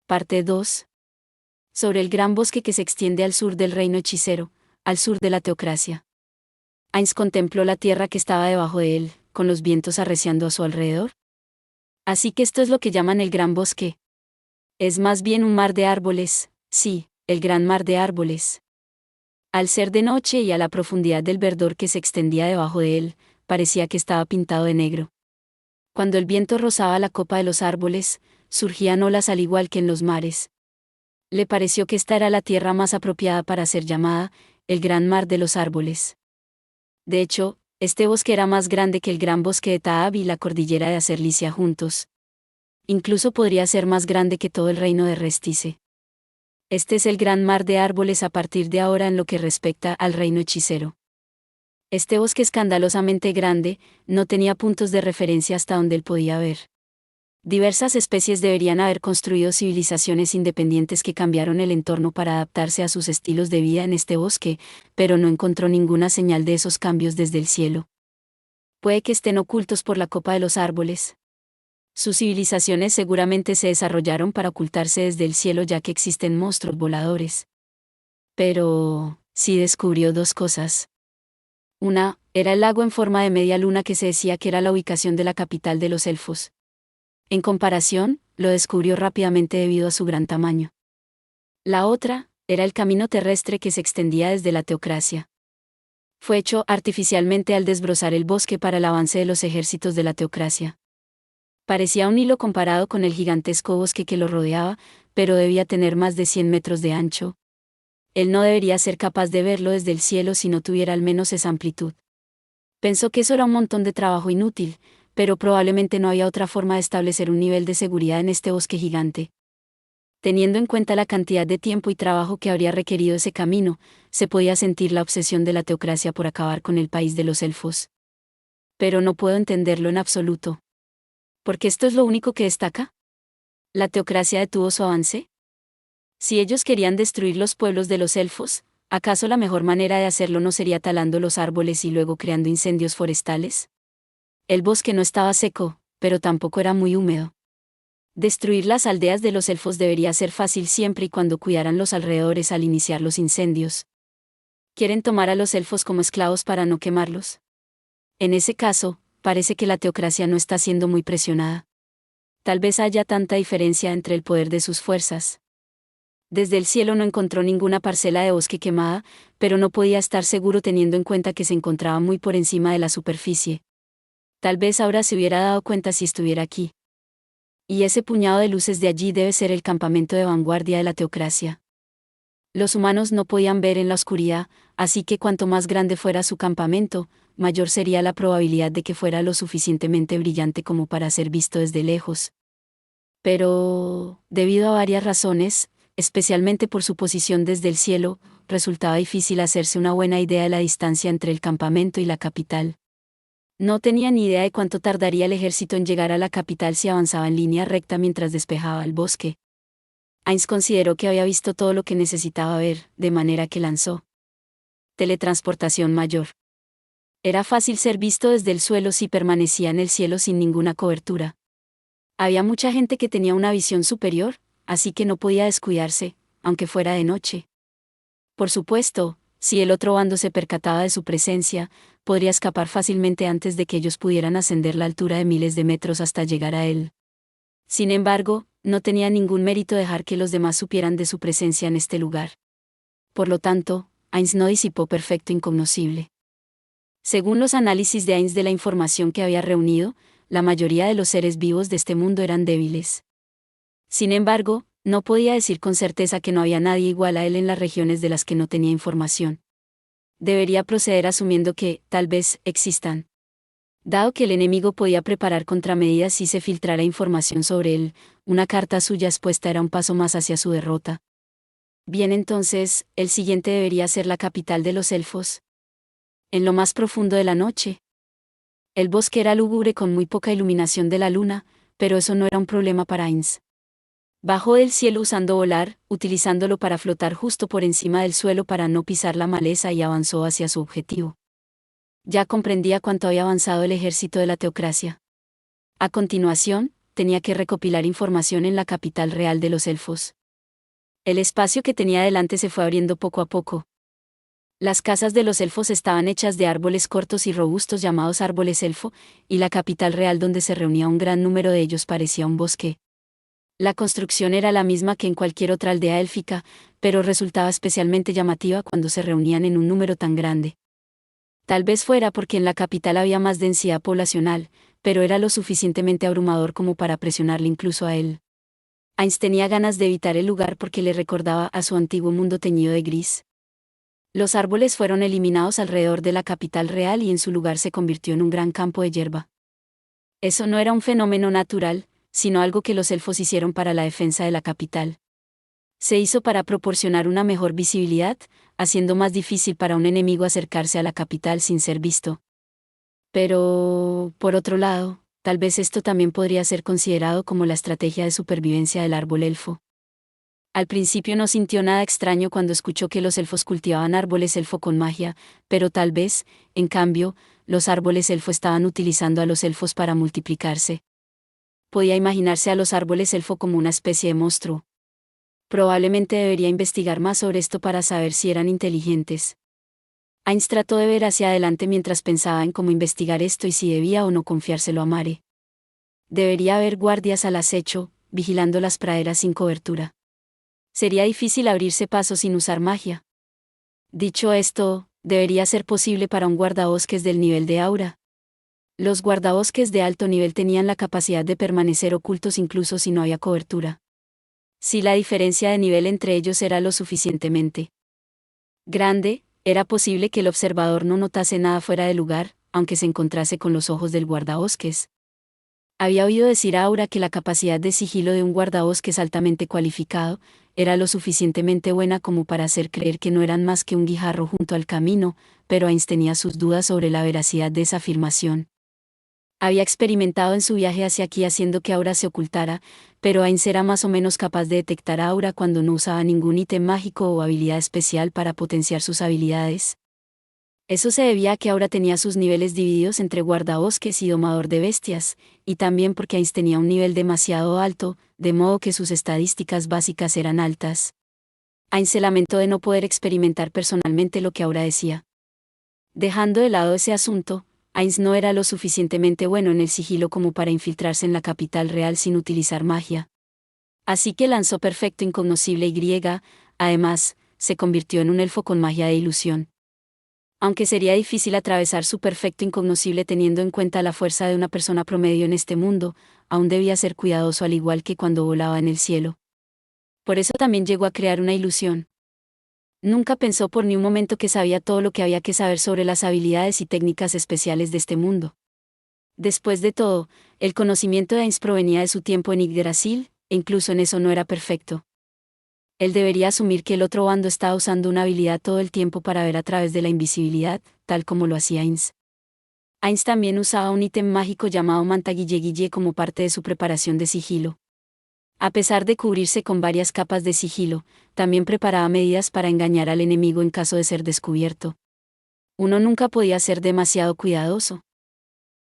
Parte 2. Sobre el gran bosque que se extiende al sur del reino hechicero, al sur de la teocracia. Ainz contempló la tierra que estaba debajo de él, con los vientos arreciando a su alrededor. Así que esto es lo que llaman el gran bosque. Es más bien un mar de árboles, sí, el gran mar de árboles. Al ser de noche y a la profundidad del verdor que se extendía debajo de él, parecía que estaba pintado de negro. Cuando el viento rozaba la copa de los árboles, surgían olas al igual que en los mares. Le pareció que esta era la tierra más apropiada para ser llamada el gran mar de los árboles. De hecho, este bosque era más grande que el gran bosque de Taab y la cordillera de Acerlicia juntos. Incluso podría ser más grande que todo el reino de Restice. Este es el gran mar de árboles a partir de ahora en lo que respecta al reino hechicero. Este bosque escandalosamente grande no tenía puntos de referencia hasta donde él podía ver. Diversas especies deberían haber construido civilizaciones independientes que cambiaron el entorno para adaptarse a sus estilos de vida en este bosque, pero no encontró ninguna señal de esos cambios desde el cielo. Puede que estén ocultos por la copa de los árboles. Sus civilizaciones seguramente se desarrollaron para ocultarse desde el cielo ya que existen monstruos voladores. Pero sí descubrió dos cosas. Una, era el lago en forma de media luna que se decía que era la ubicación de la capital de los elfos. En comparación, lo descubrió rápidamente debido a su gran tamaño. La otra, era el camino terrestre que se extendía desde la teocracia. Fue hecho artificialmente al desbrozar el bosque para el avance de los ejércitos de la teocracia. Parecía un hilo comparado con el gigantesco bosque que lo rodeaba, pero debía tener más de 100 metros de ancho. Él no debería ser capaz de verlo desde el cielo si no tuviera al menos esa amplitud. Pensó que eso era un montón de trabajo inútil, pero probablemente no había otra forma de establecer un nivel de seguridad en este bosque gigante. Teniendo en cuenta la cantidad de tiempo y trabajo que habría requerido ese camino, se podía sentir la obsesión de la teocracia por acabar con el país de los elfos. Pero no puedo entenderlo en absoluto. ¿Por qué esto es lo único que destaca? ¿La teocracia detuvo su avance? Si ellos querían destruir los pueblos de los elfos, ¿acaso la mejor manera de hacerlo no sería talando los árboles y luego creando incendios forestales? El bosque no estaba seco, pero tampoco era muy húmedo. Destruir las aldeas de los elfos debería ser fácil siempre y cuando cuidaran los alrededores al iniciar los incendios. ¿Quieren tomar a los elfos como esclavos para no quemarlos? En ese caso, parece que la teocracia no está siendo muy presionada. Tal vez haya tanta diferencia entre el poder de sus fuerzas. Desde el cielo no encontró ninguna parcela de bosque quemada, pero no podía estar seguro teniendo en cuenta que se encontraba muy por encima de la superficie. Tal vez ahora se hubiera dado cuenta si estuviera aquí. Y ese puñado de luces de allí debe ser el campamento de vanguardia de la teocracia. Los humanos no podían ver en la oscuridad, así que cuanto más grande fuera su campamento, mayor sería la probabilidad de que fuera lo suficientemente brillante como para ser visto desde lejos. Pero, debido a varias razones, especialmente por su posición desde el cielo, resultaba difícil hacerse una buena idea de la distancia entre el campamento y la capital. No tenía ni idea de cuánto tardaría el ejército en llegar a la capital si avanzaba en línea recta mientras despejaba el bosque. Ainz consideró que había visto todo lo que necesitaba ver, de manera que lanzó teletransportación mayor. Era fácil ser visto desde el suelo si permanecía en el cielo sin ninguna cobertura. Había mucha gente que tenía una visión superior, así que no podía descuidarse, aunque fuera de noche. Por supuesto, si el otro bando se percataba de su presencia, podría escapar fácilmente antes de que ellos pudieran ascender la altura de miles de metros hasta llegar a él. Sin embargo, no tenía ningún mérito dejar que los demás supieran de su presencia en este lugar. Por lo tanto, Ainz no disipó perfecto incognoscible. Según los análisis de Ainz de la información que había reunido, la mayoría de los seres vivos de este mundo eran débiles. Sin embargo, no podía decir con certeza que no había nadie igual a él en las regiones de las que no tenía información. Debería proceder asumiendo que, tal vez, existan. Dado que el enemigo podía preparar contramedidas si se filtrara información sobre él, una carta suya expuesta era un paso más hacia su derrota. Bien, entonces, el siguiente debería ser la capital de los elfos. En lo más profundo de la noche. El bosque era lúgubre con muy poca iluminación de la luna, pero eso no era un problema para Ainz. Bajó del cielo usando volar, utilizándolo para flotar justo por encima del suelo para no pisar la maleza y avanzó hacia su objetivo. Ya comprendía cuánto había avanzado el ejército de la teocracia. A continuación, tenía que recopilar información en la capital real de los elfos. El espacio que tenía delante se fue abriendo poco a poco. Las casas de los elfos estaban hechas de árboles cortos y robustos llamados árboles elfo, y la capital real donde se reunía un gran número de ellos parecía un bosque. La construcción era la misma que en cualquier otra aldea élfica, pero resultaba especialmente llamativa cuando se reunían en un número tan grande. Tal vez fuera porque en la capital había más densidad poblacional, pero era lo suficientemente abrumador como para presionarle incluso a él. Ainz tenía ganas de evitar el lugar porque le recordaba a su antiguo mundo teñido de gris. Los árboles fueron eliminados alrededor de la capital real y en su lugar se convirtió en un gran campo de hierba. Eso no era un fenómeno natural, sino algo que los elfos hicieron para la defensa de la capital. Se hizo para proporcionar una mejor visibilidad, haciendo más difícil para un enemigo acercarse a la capital sin ser visto. Pero, por otro lado, tal vez esto también podría ser considerado como la estrategia de supervivencia del árbol elfo. Al principio no sintió nada extraño cuando escuchó que los elfos cultivaban árboles elfo con magia, pero tal vez, en cambio, los árboles elfo estaban utilizando a los elfos para multiplicarse. Podía imaginarse a los árboles elfo como una especie de monstruo. Probablemente debería investigar más sobre esto para saber si eran inteligentes. Ainz trató de ver hacia adelante mientras pensaba en cómo investigar esto y si debía o no confiárselo a Mare. Debería haber guardias al acecho, vigilando las praderas sin cobertura. Sería difícil abrirse paso sin usar magia. Dicho esto, debería ser posible para un guardabosques del nivel de Aura. Los guardabosques de alto nivel tenían la capacidad de permanecer ocultos incluso si no había cobertura. Si la diferencia de nivel entre ellos era lo suficientemente grande, era posible que el observador no notase nada fuera de lugar, aunque se encontrase con los ojos del guardabosques. Había oído decir a Aura que la capacidad de sigilo de un guardabosques altamente cualificado era lo suficientemente buena como para hacer creer que no eran más que un guijarro junto al camino, pero Ainz tenía sus dudas sobre la veracidad de esa afirmación. Había experimentado en su viaje hacia aquí haciendo que Aura se ocultara, pero Ainz era más o menos capaz de detectar a Aura cuando no usaba ningún ítem mágico o habilidad especial para potenciar sus habilidades. Eso se debía a que Aura tenía sus niveles divididos entre guardabosques y domador de bestias, y también porque Ainz tenía un nivel demasiado alto, de modo que sus estadísticas básicas eran altas. Ainz se lamentó de no poder experimentar personalmente lo que Aura decía. Dejando de lado ese asunto, Ainz no era lo suficientemente bueno en el sigilo como para infiltrarse en la capital real sin utilizar magia. Así que lanzó Perfecto Incognoscible y, además, se convirtió en un elfo con magia de ilusión. Aunque sería difícil atravesar su Perfecto Incognoscible teniendo en cuenta la fuerza de una persona promedio en este mundo, aún debía ser cuidadoso al igual que cuando volaba en el cielo. Por eso también llegó a crear una ilusión. Nunca pensó por ni un momento que sabía todo lo que había que saber sobre las habilidades y técnicas especiales de este mundo. Después de todo, el conocimiento de Ainz provenía de su tiempo en Yggdrasil, e incluso en eso no era perfecto. Él debería asumir que el otro bando estaba usando una habilidad todo el tiempo para ver a través de la invisibilidad, tal como lo hacía Ainz. Ainz también usaba un ítem mágico llamado Manta Guille como parte de su preparación de sigilo. A pesar de cubrirse con varias capas de sigilo, también preparaba medidas para engañar al enemigo en caso de ser descubierto. Uno nunca podía ser demasiado cuidadoso.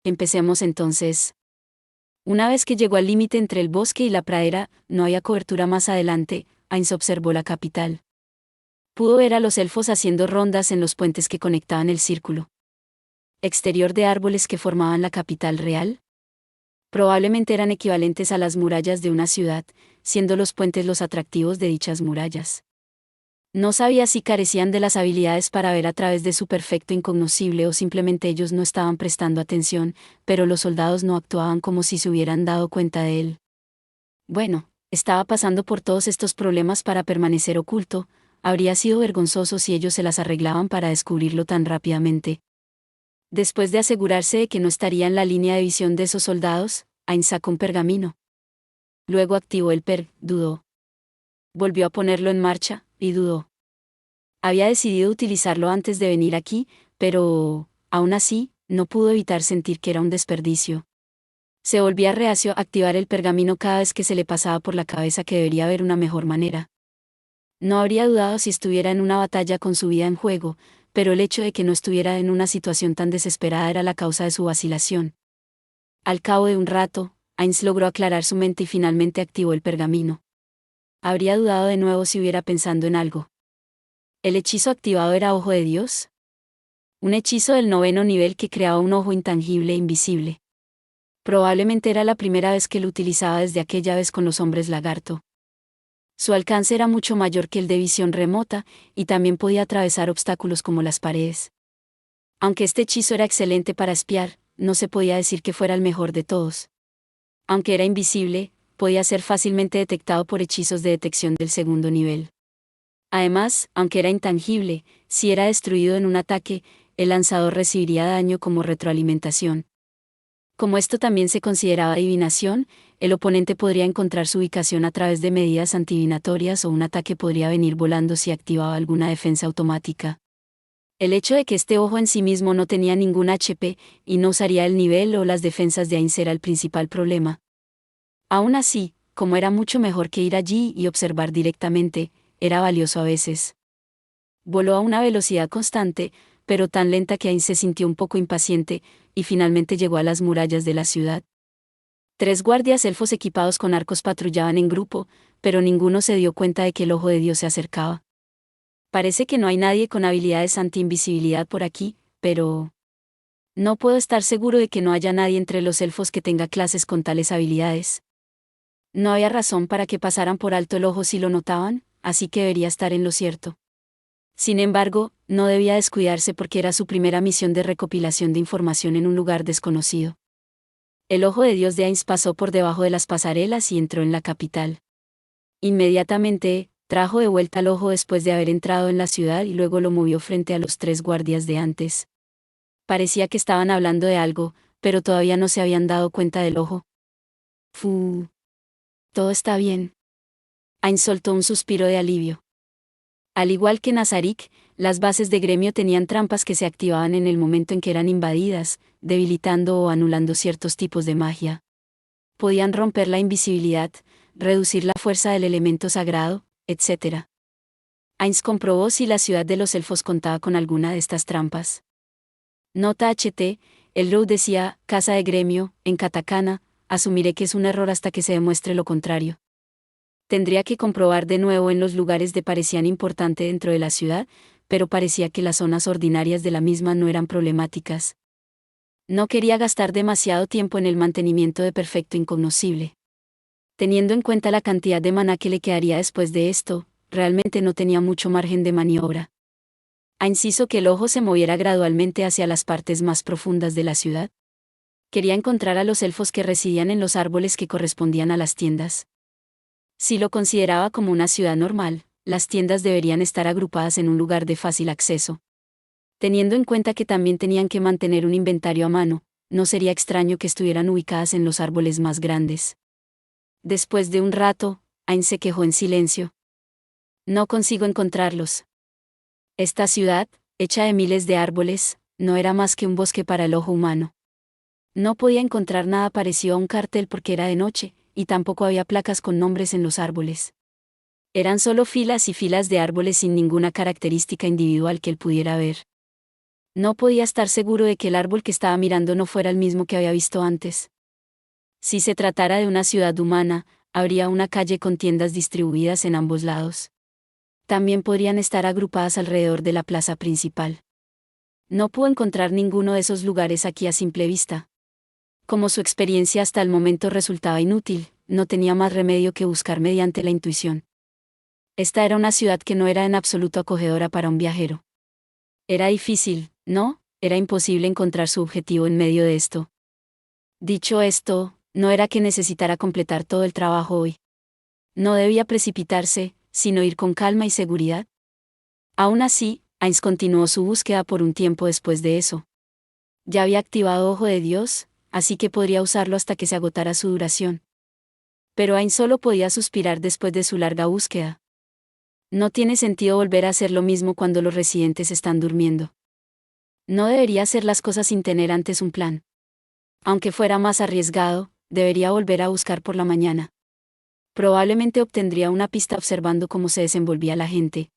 Empecemos entonces. Una vez que llegó al límite entre el bosque y la pradera, no había cobertura más adelante. Ainz observó la capital. Pudo ver a los elfos haciendo rondas en los puentes que conectaban el círculo exterior de árboles que formaban la capital real. Probablemente eran equivalentes a las murallas de una ciudad, siendo los puentes los atractivos de dichas murallas. No sabía si carecían de las habilidades para ver a través de su Perfecto Incognoscible o simplemente ellos no estaban prestando atención, pero los soldados no actuaban como si se hubieran dado cuenta de él. Bueno, estaba pasando por todos estos problemas para permanecer oculto, habría sido vergonzoso si ellos se las arreglaban para descubrirlo tan rápidamente. Después de asegurarse de que no estaría en la línea de visión de esos soldados, Ainz sacó un pergamino. Luego activó el dudó. Volvió a ponerlo en marcha, y dudó. Había decidido utilizarlo antes de venir aquí, pero, aún así, no pudo evitar sentir que era un desperdicio. Se volvía reacio a activar el pergamino cada vez que se le pasaba por la cabeza que debería haber una mejor manera. No habría dudado si estuviera en una batalla con su vida en juego, pero el hecho de que no estuviera en una situación tan desesperada era la causa de su vacilación. Al cabo de un rato, Heinz logró aclarar su mente y finalmente activó el pergamino. Habría dudado de nuevo si hubiera pensado en algo. ¿El hechizo activado era Ojo de Dios? Un hechizo del 9º nivel que creaba un ojo intangible e invisible. Probablemente era la primera vez que lo utilizaba desde aquella vez con los hombres lagarto. Su alcance era mucho mayor que el de visión remota, y también podía atravesar obstáculos como las paredes. Aunque este hechizo era excelente para espiar, no se podía decir que fuera el mejor de todos. Aunque era invisible, podía ser fácilmente detectado por hechizos de detección del 2º nivel. Además, aunque era intangible, si era destruido en un ataque, el lanzador recibiría daño como retroalimentación. Como esto también se consideraba adivinación, el oponente podría encontrar su ubicación a través de medidas antidivinatorias o un ataque podría venir volando si activaba alguna defensa automática. El hecho de que este ojo en sí mismo no tenía ningún HP y no usaría el nivel o las defensas de Heinz era el principal problema. Aún así, como era mucho mejor que ir allí y observar directamente, era valioso a veces. Voló a una velocidad constante, pero tan lenta que Heinz se sintió un poco impaciente, y finalmente llegó a las murallas de la ciudad. 3 guardias elfos equipados con arcos patrullaban en grupo, pero ninguno se dio cuenta de que el ojo de Dios se acercaba. Parece que no hay nadie con habilidades anti-invisibilidad por aquí, pero... No puedo estar seguro de que no haya nadie entre los elfos que tenga clases con tales habilidades. No había razón para que pasaran por alto el ojo si lo notaban, así que debería estar en lo cierto. Sin embargo, no debía descuidarse porque era su primera misión de recopilación de información en un lugar desconocido. El ojo de Dios de Heinz pasó por debajo de las pasarelas y entró en la capital. Inmediatamente, trajo de vuelta al ojo después de haber entrado en la ciudad y luego lo movió frente a los 3 guardias de antes. Parecía que estaban hablando de algo, pero todavía no se habían dado cuenta del ojo. Fu. Todo está bien. Heinz soltó un suspiro de alivio. Al igual que Nazarick, las bases de gremio tenían trampas que se activaban en el momento en que eran invadidas, debilitando o anulando ciertos tipos de magia. Podían romper la invisibilidad, reducir la fuerza del elemento sagrado, etc. Heinz comprobó si la ciudad de los elfos contaba con alguna de estas trampas. Nota HT, el Row decía, casa de gremio, en katakana, asumiré que es un error hasta que se demuestre lo contrario. Tendría que comprobar de nuevo en los lugares de parecían importante dentro de la ciudad, pero parecía que las zonas ordinarias de la misma no eran problemáticas. No quería gastar demasiado tiempo en el mantenimiento de perfecto incognoscible. Teniendo en cuenta la cantidad de maná que le quedaría después de esto, realmente no tenía mucho margen de maniobra. Hizo que el ojo se moviera gradualmente hacia las partes más profundas de la ciudad. Quería encontrar a los elfos que residían en los árboles que correspondían a las tiendas. Si lo consideraba como una ciudad normal, las tiendas deberían estar agrupadas en un lugar de fácil acceso. Teniendo en cuenta que también tenían que mantener un inventario a mano, no sería extraño que estuvieran ubicadas en los árboles más grandes. Después de un rato, Heinz se quejó en silencio. No consigo encontrarlos. Esta ciudad, hecha de miles de árboles, no era más que un bosque para el ojo humano. No podía encontrar nada parecido a un cartel porque era de noche, y tampoco había placas con nombres en los árboles. Eran solo filas y filas de árboles sin ninguna característica individual que él pudiera ver. No podía estar seguro de que el árbol que estaba mirando no fuera el mismo que había visto antes. Si se tratara de una ciudad humana, habría una calle con tiendas distribuidas en ambos lados. También podrían estar agrupadas alrededor de la plaza principal. No pudo encontrar ninguno de esos lugares aquí a simple vista. Como su experiencia hasta el momento resultaba inútil, no tenía más remedio que buscar mediante la intuición. Esta era una ciudad que no era en absoluto acogedora para un viajero. Era difícil, ¿no? Era imposible encontrar su objetivo en medio de esto. Dicho esto, no era que necesitara completar todo el trabajo hoy. No debía precipitarse, sino ir con calma y seguridad. Aún así, Heinz continuó su búsqueda por un tiempo después de eso. Ya había activado Ojo de Dios, así que podría usarlo hasta que se agotara su duración. Pero Heinz solo podía suspirar después de su larga búsqueda. No tiene sentido volver a hacer lo mismo cuando los residentes están durmiendo. No debería hacer las cosas sin tener antes un plan. Aunque fuera más arriesgado, debería volver a buscar por la mañana. Probablemente obtendría una pista observando cómo se desenvolvía la gente.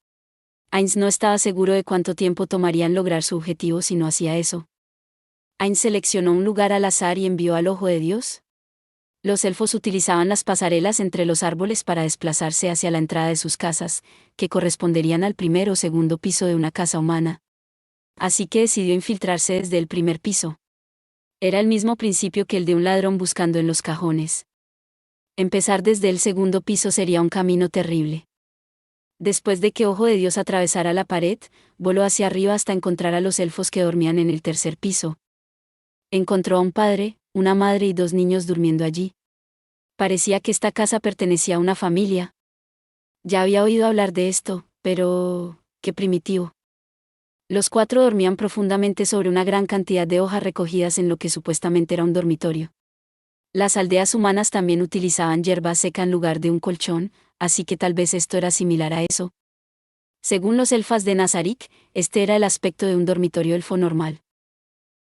Heinz no estaba seguro de cuánto tiempo tomaría en lograr su objetivo si no hacía eso. Heinz seleccionó un lugar al azar y envió al Ojo de Dios. Los elfos utilizaban las pasarelas entre los árboles para desplazarse hacia la entrada de sus casas, que corresponderían al primer o segundo piso de una casa humana. Así que decidió infiltrarse desde el primer piso. Era el mismo principio que el de un ladrón buscando en los cajones. Empezar desde el segundo piso sería un camino terrible. Después de que Ojo de Dios atravesara la pared, voló hacia arriba hasta encontrar a los elfos que dormían en el tercer piso. Encontró a un padre, una madre y 2 niños durmiendo allí. Parecía que esta casa pertenecía a una familia. Ya había oído hablar de esto, pero qué primitivo. Los 4 dormían profundamente sobre una gran cantidad de hojas recogidas en lo que supuestamente era un dormitorio. Las aldeas humanas también utilizaban hierba seca en lugar de un colchón, así que tal vez esto era similar a eso. Según los elfas de Nazarick, este era el aspecto de un dormitorio elfo normal.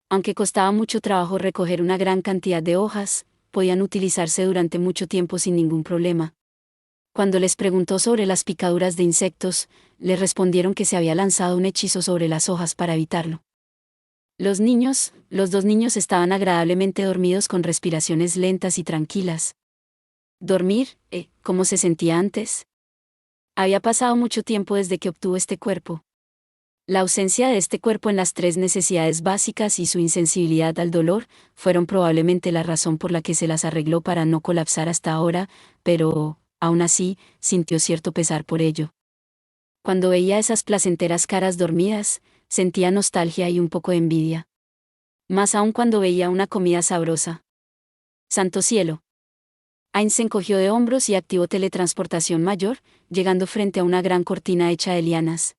Aunque costaba mucho trabajo recoger una gran cantidad de hojas, podían utilizarse durante mucho tiempo sin ningún problema. Cuando les preguntó sobre las picaduras de insectos, le respondieron que se había lanzado un hechizo sobre las hojas para evitarlo. Los 2 niños estaban agradablemente dormidos con respiraciones lentas y tranquilas. Dormir, ¿cómo se sentía antes? Había pasado mucho tiempo desde que obtuvo este cuerpo. La ausencia de este cuerpo en las 3 necesidades básicas y su insensibilidad al dolor fueron probablemente la razón por la que se las arregló para no colapsar hasta ahora, pero, aún así, sintió cierto pesar por ello. Cuando veía esas placenteras caras dormidas, sentía nostalgia y un poco de envidia. Más aún cuando veía una comida sabrosa. ¡Santo cielo! Ainz se encogió de hombros y activó teletransportación mayor, llegando frente a una gran cortina hecha de lianas.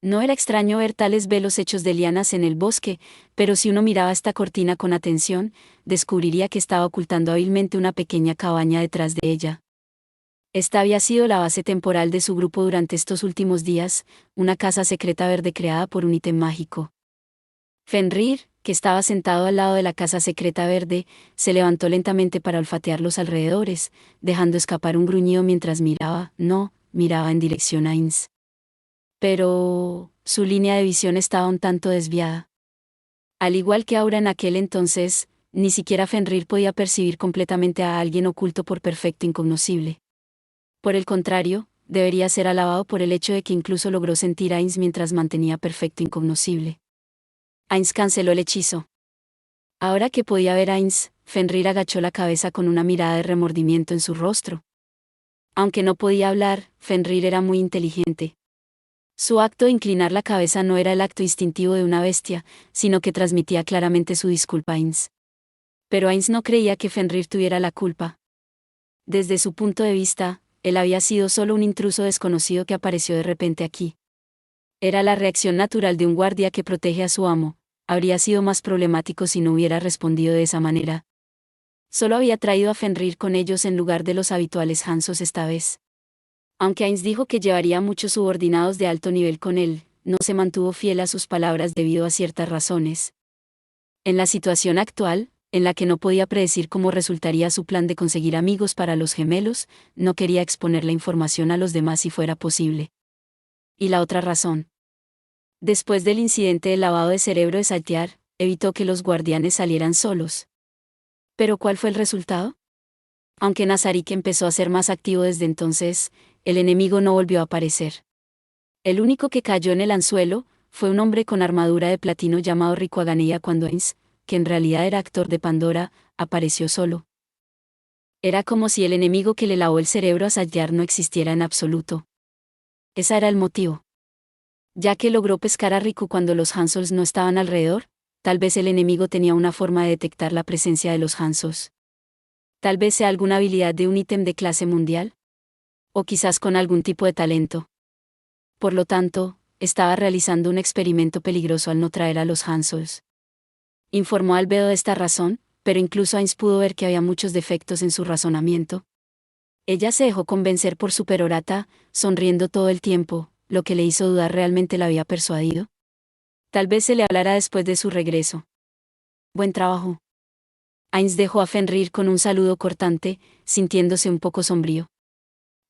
No era extraño ver tales velos hechos de lianas en el bosque, pero si uno miraba esta cortina con atención, descubriría que estaba ocultando hábilmente una pequeña cabaña detrás de ella. Esta había sido la base temporal de su grupo durante estos últimos días, una casa secreta verde creada por un ítem mágico. Fenrir, que estaba sentado al lado de la casa secreta verde, se levantó lentamente para olfatear los alrededores, dejando escapar un gruñido mientras miraba en dirección a Ainz. Pero su línea de visión estaba un tanto desviada. Al igual que Aura en aquel entonces, ni siquiera Fenrir podía percibir completamente a alguien oculto por perfecto incognoscible. Por el contrario, debería ser alabado por el hecho de que incluso logró sentir a Ainz mientras mantenía perfecto incognoscible. Ainz canceló el hechizo. Ahora que podía ver a Ainz, Fenrir agachó la cabeza con una mirada de remordimiento en su rostro. Aunque no podía hablar, Fenrir era muy inteligente. Su acto de inclinar la cabeza no era el acto instintivo de una bestia, sino que transmitía claramente su disculpa a Ainz. Pero Ainz no creía que Fenrir tuviera la culpa. Desde su punto de vista, él había sido solo un intruso desconocido que apareció de repente aquí. Era la reacción natural de un guardia que protege a su amo. Habría sido más problemático si no hubiera respondido de esa manera. Solo había traído a Fenrir con ellos en lugar de los habituales Hansos esta vez. Aunque Ainz dijo que llevaría muchos subordinados de alto nivel con él, no se mantuvo fiel a sus palabras debido a ciertas razones. En la situación actual, en la que no podía predecir cómo resultaría su plan de conseguir amigos para los gemelos, no quería exponer la información a los demás si fuera posible. Y la otra razón. Después del incidente del lavado de cerebro de Saltear, evitó que los guardianes salieran solos. ¿Pero cuál fue el resultado? Aunque Nazarick empezó a ser más activo desde entonces, el enemigo no volvió a aparecer. El único que cayó en el anzuelo fue un hombre con armadura de platino llamado Rico Aganilla cuando Ainz, que en realidad era actor de Pandora, apareció solo. Era como si el enemigo que le lavó el cerebro a Saltear no existiera en absoluto. Ese era el motivo. Ya que logró pescar a Riku cuando los Hansos no estaban alrededor, tal vez el enemigo tenía una forma de detectar la presencia de los Hansos. Tal vez sea alguna habilidad de un ítem de clase mundial. O quizás con algún tipo de talento. Por lo tanto, estaba realizando un experimento peligroso al no traer a los Hansos. Informó a Albedo de esta razón, pero incluso Ainz pudo ver que había muchos defectos en su razonamiento. Ella se dejó convencer por su perorata, sonriendo todo el tiempo, lo que le hizo dudar realmente la había persuadido. Tal vez se le hablara después de su regreso. Buen trabajo. Ainz dejó a Fenrir con un saludo cortante, sintiéndose un poco sombrío.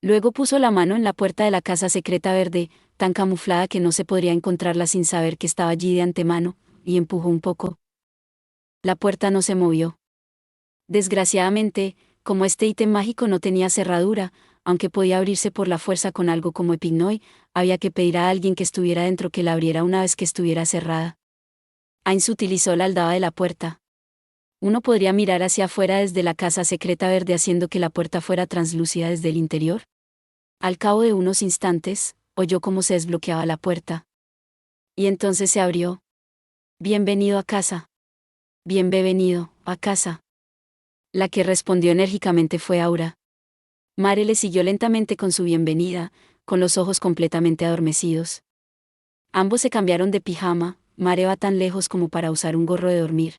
Luego puso la mano en la puerta de la casa secreta verde, tan camuflada que no se podría encontrarla sin saber que estaba allí de antemano, y empujó un poco. La puerta no se movió. Desgraciadamente, como este ítem mágico no tenía cerradura, aunque podía abrirse por la fuerza con algo como epignoy, había que pedir a alguien que estuviera dentro que la abriera una vez que estuviera cerrada. Ainz utilizó la aldaba de la puerta. Uno podría mirar hacia afuera desde la casa secreta verde haciendo que la puerta fuera translúcida desde el interior. Al cabo de unos instantes, oyó cómo se desbloqueaba la puerta. Y entonces se abrió. Bienvenido a casa. Bienvenido a casa. La que respondió enérgicamente fue Aura. Mare le siguió lentamente con su bienvenida, con los ojos completamente adormecidos. Ambos se cambiaron de pijama. Mare va tan lejos como para usar un gorro de dormir.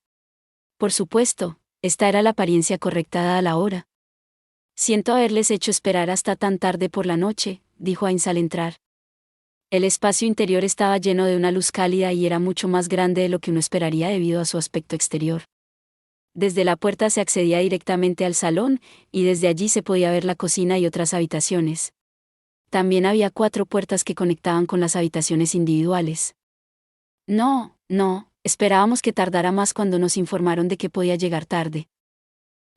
Por supuesto, esta era la apariencia correcta dada la hora. Siento haberles hecho esperar hasta tan tarde por la noche, dijo Ainz al entrar. El espacio interior estaba lleno de una luz cálida y era mucho más grande de lo que uno esperaría debido a su aspecto exterior. Desde la puerta se accedía directamente al salón, y desde allí se podía ver la cocina y otras habitaciones. También había 4 puertas que conectaban con las habitaciones individuales. No, esperábamos que tardara más cuando nos informaron de que podía llegar tarde.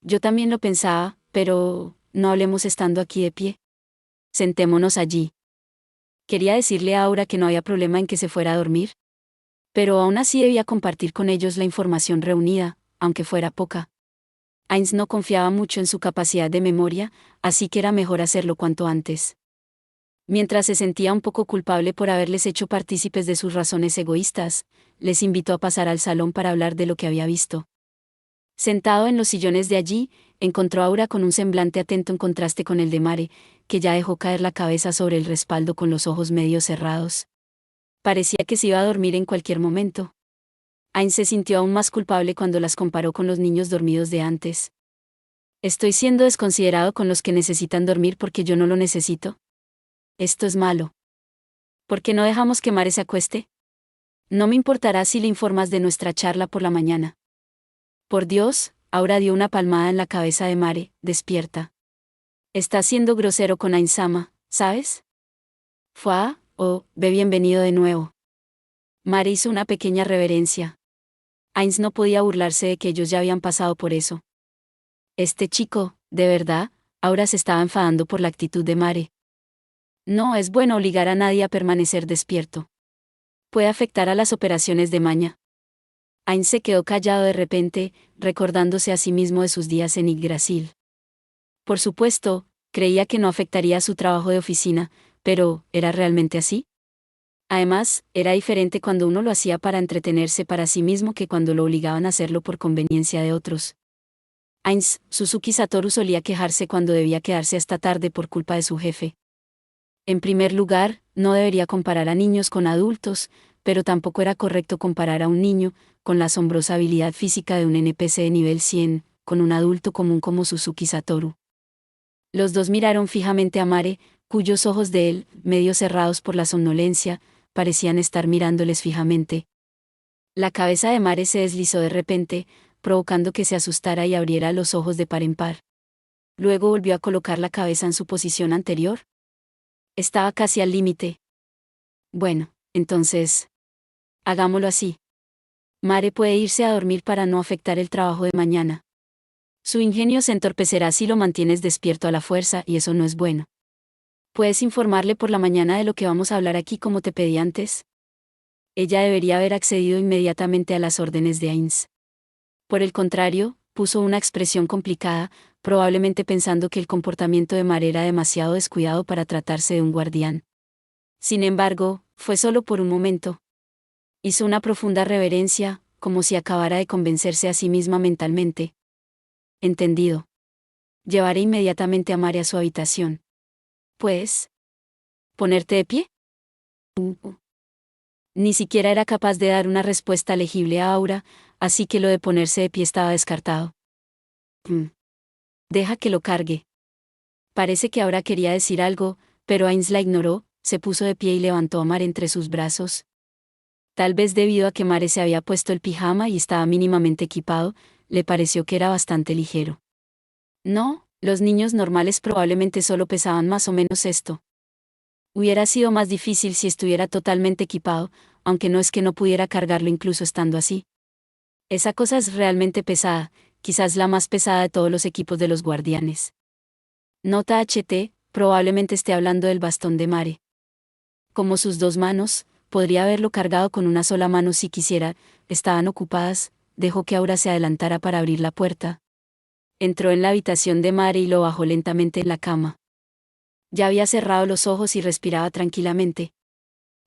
Yo también lo pensaba, pero no hablemos estando aquí de pie. Sentémonos allí. Quería decirle a Aura que no había problema en que se fuera a dormir. Pero aún así debía compartir con ellos la información reunida, aunque fuera poca. Ainz no confiaba mucho en su capacidad de memoria, así que era mejor hacerlo cuanto antes. Mientras se sentía un poco culpable por haberles hecho partícipes de sus razones egoístas, les invitó a pasar al salón para hablar de lo que había visto. Sentado en los sillones de allí, encontró a Aura con un semblante atento en contraste con el de Mare, que ya dejó caer la cabeza sobre el respaldo con los ojos medio cerrados. Parecía que se iba a dormir en cualquier momento. Ainz se sintió aún más culpable cuando las comparó con los niños dormidos de antes. ¿Estoy siendo desconsiderado con los que necesitan dormir porque yo no lo necesito? Esto es malo. ¿Por qué no dejamos que Mare se acueste? No me importará si le informas de nuestra charla por la mañana. Por Dios, Aura dio una palmada en la cabeza de Mare, despierta. Estás siendo grosero con Ainz-sama, ¿sabes? Ve bienvenido de nuevo. Mare hizo una pequeña reverencia. Ainz no podía burlarse de que ellos ya habían pasado por eso. Este chico, de verdad, Aura se estaba enfadando por la actitud de Mare. No es bueno obligar a nadie a permanecer despierto. Puede afectar a las operaciones de maña. Ainz se quedó callado de repente, recordándose a sí mismo de sus días en Yggdrasil. Por supuesto, creía que no afectaría su trabajo de oficina, pero ¿era realmente así? Además, era diferente cuando uno lo hacía para entretenerse para sí mismo que cuando lo obligaban a hacerlo por conveniencia de otros. Ainz, Suzuki Satoru solía quejarse cuando debía quedarse hasta tarde por culpa de su jefe. En primer lugar, no debería comparar a niños con adultos, pero tampoco era correcto comparar a un niño, con la asombrosa habilidad física de un NPC de nivel 100, con un adulto común como Suzuki Satoru. Los dos miraron fijamente a Mare, cuyos ojos de él, medio cerrados por la somnolencia, parecían estar mirándoles fijamente. La cabeza de Mare se deslizó de repente, provocando que se asustara y abriera los ojos de par en par. Luego volvió a colocar la cabeza en su posición anterior. Estaba casi al límite. Bueno, entonces, hagámoslo así. Mare puede irse a dormir para no afectar el trabajo de mañana. Su ingenio se entorpecerá si lo mantienes despierto a la fuerza y eso no es bueno. ¿Puedes informarle por la mañana de lo que vamos a hablar aquí como te pedí antes? Ella debería haber accedido inmediatamente a las órdenes de Ainz. Por el contrario, puso una expresión complicada, probablemente pensando que el comportamiento de Mare era demasiado descuidado para tratarse de un guardián. Sin embargo, fue solo por un momento. Hizo una profunda reverencia, como si acabara de convencerse a sí misma mentalmente. Entendido. Llevaré inmediatamente a Mare a su habitación. ¿Puedes ponerte de pie? Ni siquiera era capaz de dar una respuesta legible a Aura, así que lo de ponerse de pie estaba descartado. Deja que lo cargue. Parece que Aura quería decir algo, pero Ainz la ignoró, se puso de pie y levantó a Mare entre sus brazos. Tal vez debido a que Mare se había puesto el pijama y estaba mínimamente equipado, le pareció que era bastante ligero. No, los niños normales probablemente solo pesaban más o menos esto. Hubiera sido más difícil si estuviera totalmente equipado, aunque no es que no pudiera cargarlo incluso estando así. Esa cosa es realmente pesada, quizás la más pesada de todos los equipos de los guardianes. Nota HT, probablemente esté hablando del bastón de Mare. Como sus dos manos, podría haberlo cargado con una sola mano si quisiera, estaban ocupadas, dejó que Aura se adelantara para abrir la puerta. Entró en la habitación de Mare y lo bajó lentamente en la cama. Ya había cerrado los ojos y respiraba tranquilamente.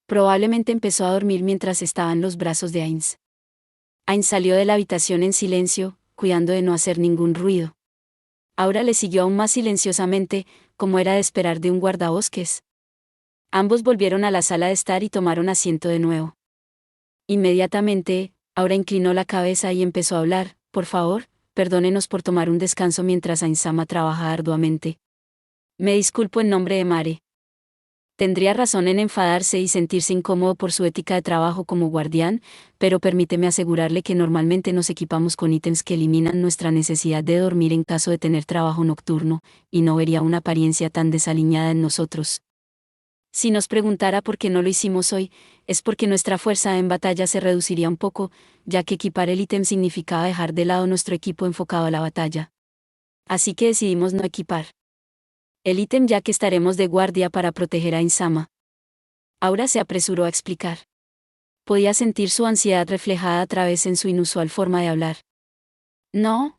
Probablemente empezó a dormir mientras estaba en los brazos de Ainz. Ainz salió de la habitación en silencio, cuidando de no hacer ningún ruido. Aura le siguió aún más silenciosamente, como era de esperar de un guardabosques. Ambos volvieron a la sala de estar y tomaron asiento de nuevo. Inmediatamente, Aura inclinó la cabeza y empezó a hablar. Por favor, perdónenos por tomar un descanso mientras Ainsama trabaja arduamente. Me disculpo en nombre de Mare. Tendría razón en enfadarse y sentirse incómodo por su ética de trabajo como guardián, pero permíteme asegurarle que normalmente nos equipamos con ítems que eliminan nuestra necesidad de dormir en caso de tener trabajo nocturno, y no vería una apariencia tan desaliñada en nosotros. Si nos preguntara por qué no lo hicimos hoy, es porque nuestra fuerza en batalla se reduciría un poco, ya que equipar el ítem significaba dejar de lado nuestro equipo enfocado a la batalla. Así que decidimos no equipar el ítem ya que estaremos de guardia para proteger a Ainsama. Aura se apresuró a explicar. Podía sentir su ansiedad reflejada a través en su inusual forma de hablar. No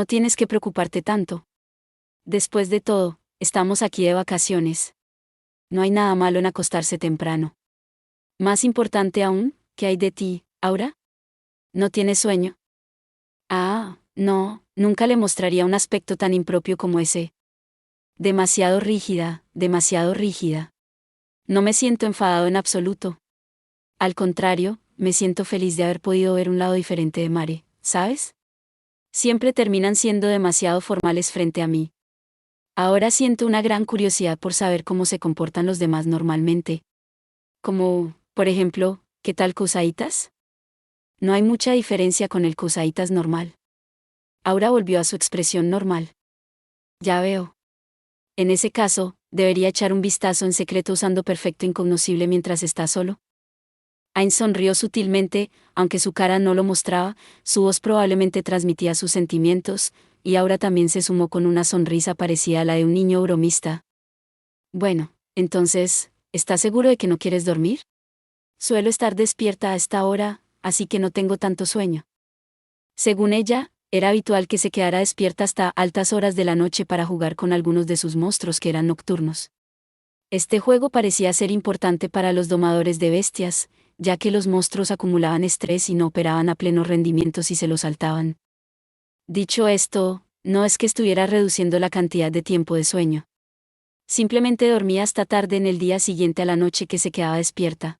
tienes que preocuparte tanto. Después de todo, estamos aquí de vacaciones. No hay nada malo en acostarse temprano. Más importante aún, ¿qué hay de ti, Aura? ¿No tienes sueño? Ah, no, nunca le mostraría un aspecto tan impropio como ese. Demasiado rígida, demasiado rígida. No me siento enfadado en absoluto. Al contrario, me siento feliz de haber podido ver un lado diferente de Mare, ¿sabes? Siempre terminan siendo demasiado formales frente a mí. Ahora siento una gran curiosidad por saber cómo se comportan los demás normalmente. Como, por ejemplo, ¿qué tal Kusaitas? No hay mucha diferencia con el Kusaitas normal. Aura volvió a su expresión normal. Ya veo. En ese caso, ¿debería echar un vistazo en secreto usando perfecto incognoscible mientras está solo? Ain sonrió sutilmente, aunque su cara no lo mostraba, su voz probablemente transmitía sus sentimientos, y Aura también se sumó con una sonrisa parecida a la de un niño bromista. Bueno, entonces, ¿estás seguro de que no quieres dormir? Suelo estar despierta a esta hora, así que no tengo tanto sueño. Según ella, era habitual que se quedara despierta hasta altas horas de la noche para jugar con algunos de sus monstruos que eran nocturnos. Este juego parecía ser importante para los domadores de bestias, ya que los monstruos acumulaban estrés y no operaban a pleno rendimiento si se lo saltaban. Dicho esto, no es que estuviera reduciendo la cantidad de tiempo de sueño. Simplemente dormía hasta tarde en el día siguiente a la noche que se quedaba despierta.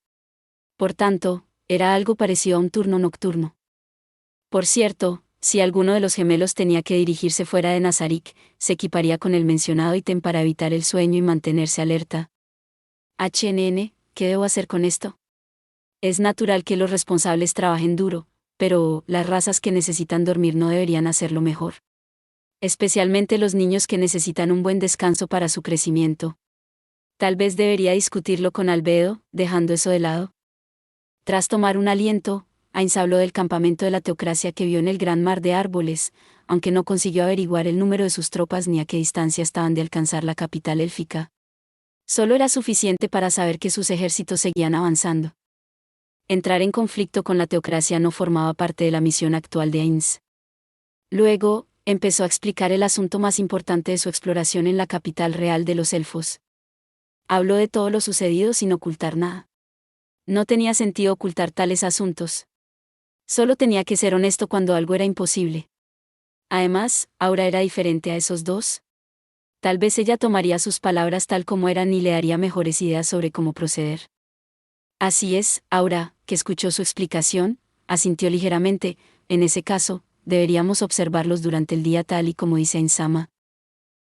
Por tanto, era algo parecido a un turno nocturno. Por cierto, si alguno de los gemelos tenía que dirigirse fuera de Nazarik, se equiparía con el mencionado ítem para evitar el sueño y mantenerse alerta. HNN, ¿qué debo hacer con esto? Es natural que los responsables trabajen duro, pero las razas que necesitan dormir no deberían hacerlo mejor. Especialmente los niños que necesitan un buen descanso para su crecimiento. Tal vez debería discutirlo con Albedo, dejando eso de lado. Tras tomar un aliento, Ainz habló del campamento de la teocracia que vio en el gran mar de árboles, aunque no consiguió averiguar el número de sus tropas ni a qué distancia estaban de alcanzar la capital élfica. Solo era suficiente para saber que sus ejércitos seguían avanzando. Entrar en conflicto con la teocracia no formaba parte de la misión actual de Ainz. Luego, empezó a explicar el asunto más importante de su exploración en la capital real de los elfos. Habló de todo lo sucedido sin ocultar nada. No tenía sentido ocultar tales asuntos. Solo tenía que ser honesto cuando algo era imposible. Además, Aura era diferente a esos dos. Tal vez ella tomaría sus palabras tal como eran y le daría mejores ideas sobre cómo proceder. Así es, Aura, que escuchó su explicación, asintió ligeramente. En ese caso, deberíamos observarlos durante el día tal y como dice Ainsama.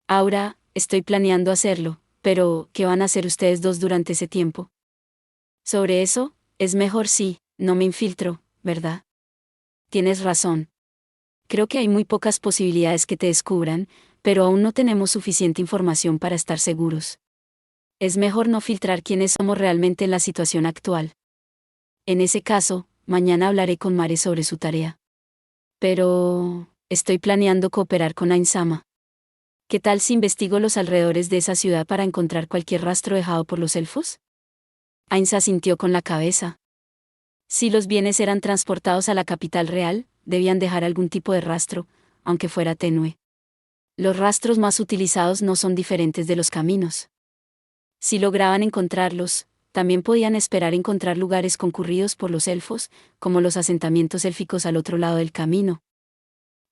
Aura, estoy planeando hacerlo, pero ¿qué van a hacer ustedes dos durante ese tiempo? Sobre eso, es mejor si no me infiltro, ¿verdad? Tienes razón. Creo que hay muy pocas posibilidades que te descubran, pero aún no tenemos suficiente información para estar seguros. Es mejor no filtrar quiénes somos realmente en la situación actual. En ese caso, mañana hablaré con Mare sobre su tarea. Pero, Estoy planeando cooperar con Ainsama. ¿Qué tal si investigo los alrededores de esa ciudad para encontrar cualquier rastro dejado por los elfos? Ainz asintió con la cabeza. Si los bienes eran transportados a la capital real, debían dejar algún tipo de rastro, aunque fuera tenue. Los rastros más utilizados no son diferentes de los caminos. Si lograban encontrarlos, también podían esperar encontrar lugares concurridos por los elfos, como los asentamientos élficos al otro lado del camino.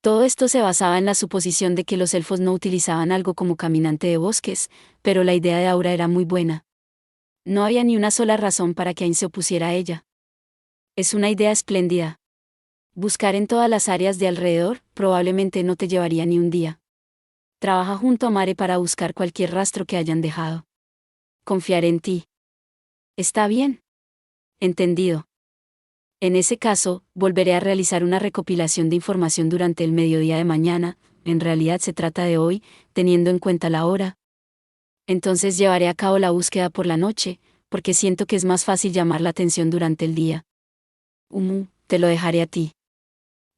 Todo esto se basaba en la suposición de que los elfos no utilizaban algo como caminante de bosques, pero la idea de Aura era muy buena. No había ni una sola razón para que Ainz se opusiera a ella. Es una idea espléndida. Buscar en todas las áreas de alrededor probablemente no te llevaría ni un día. Trabaja junto a Mare para buscar cualquier rastro que hayan dejado. Confiaré en ti. Está bien. Entendido. En ese caso, volveré a realizar una recopilación de información durante el mediodía de mañana, en realidad se trata de hoy, teniendo en cuenta la hora. Entonces llevaré a cabo la búsqueda por la noche, porque siento que es más fácil llamar la atención durante el día. Te lo dejaré a ti.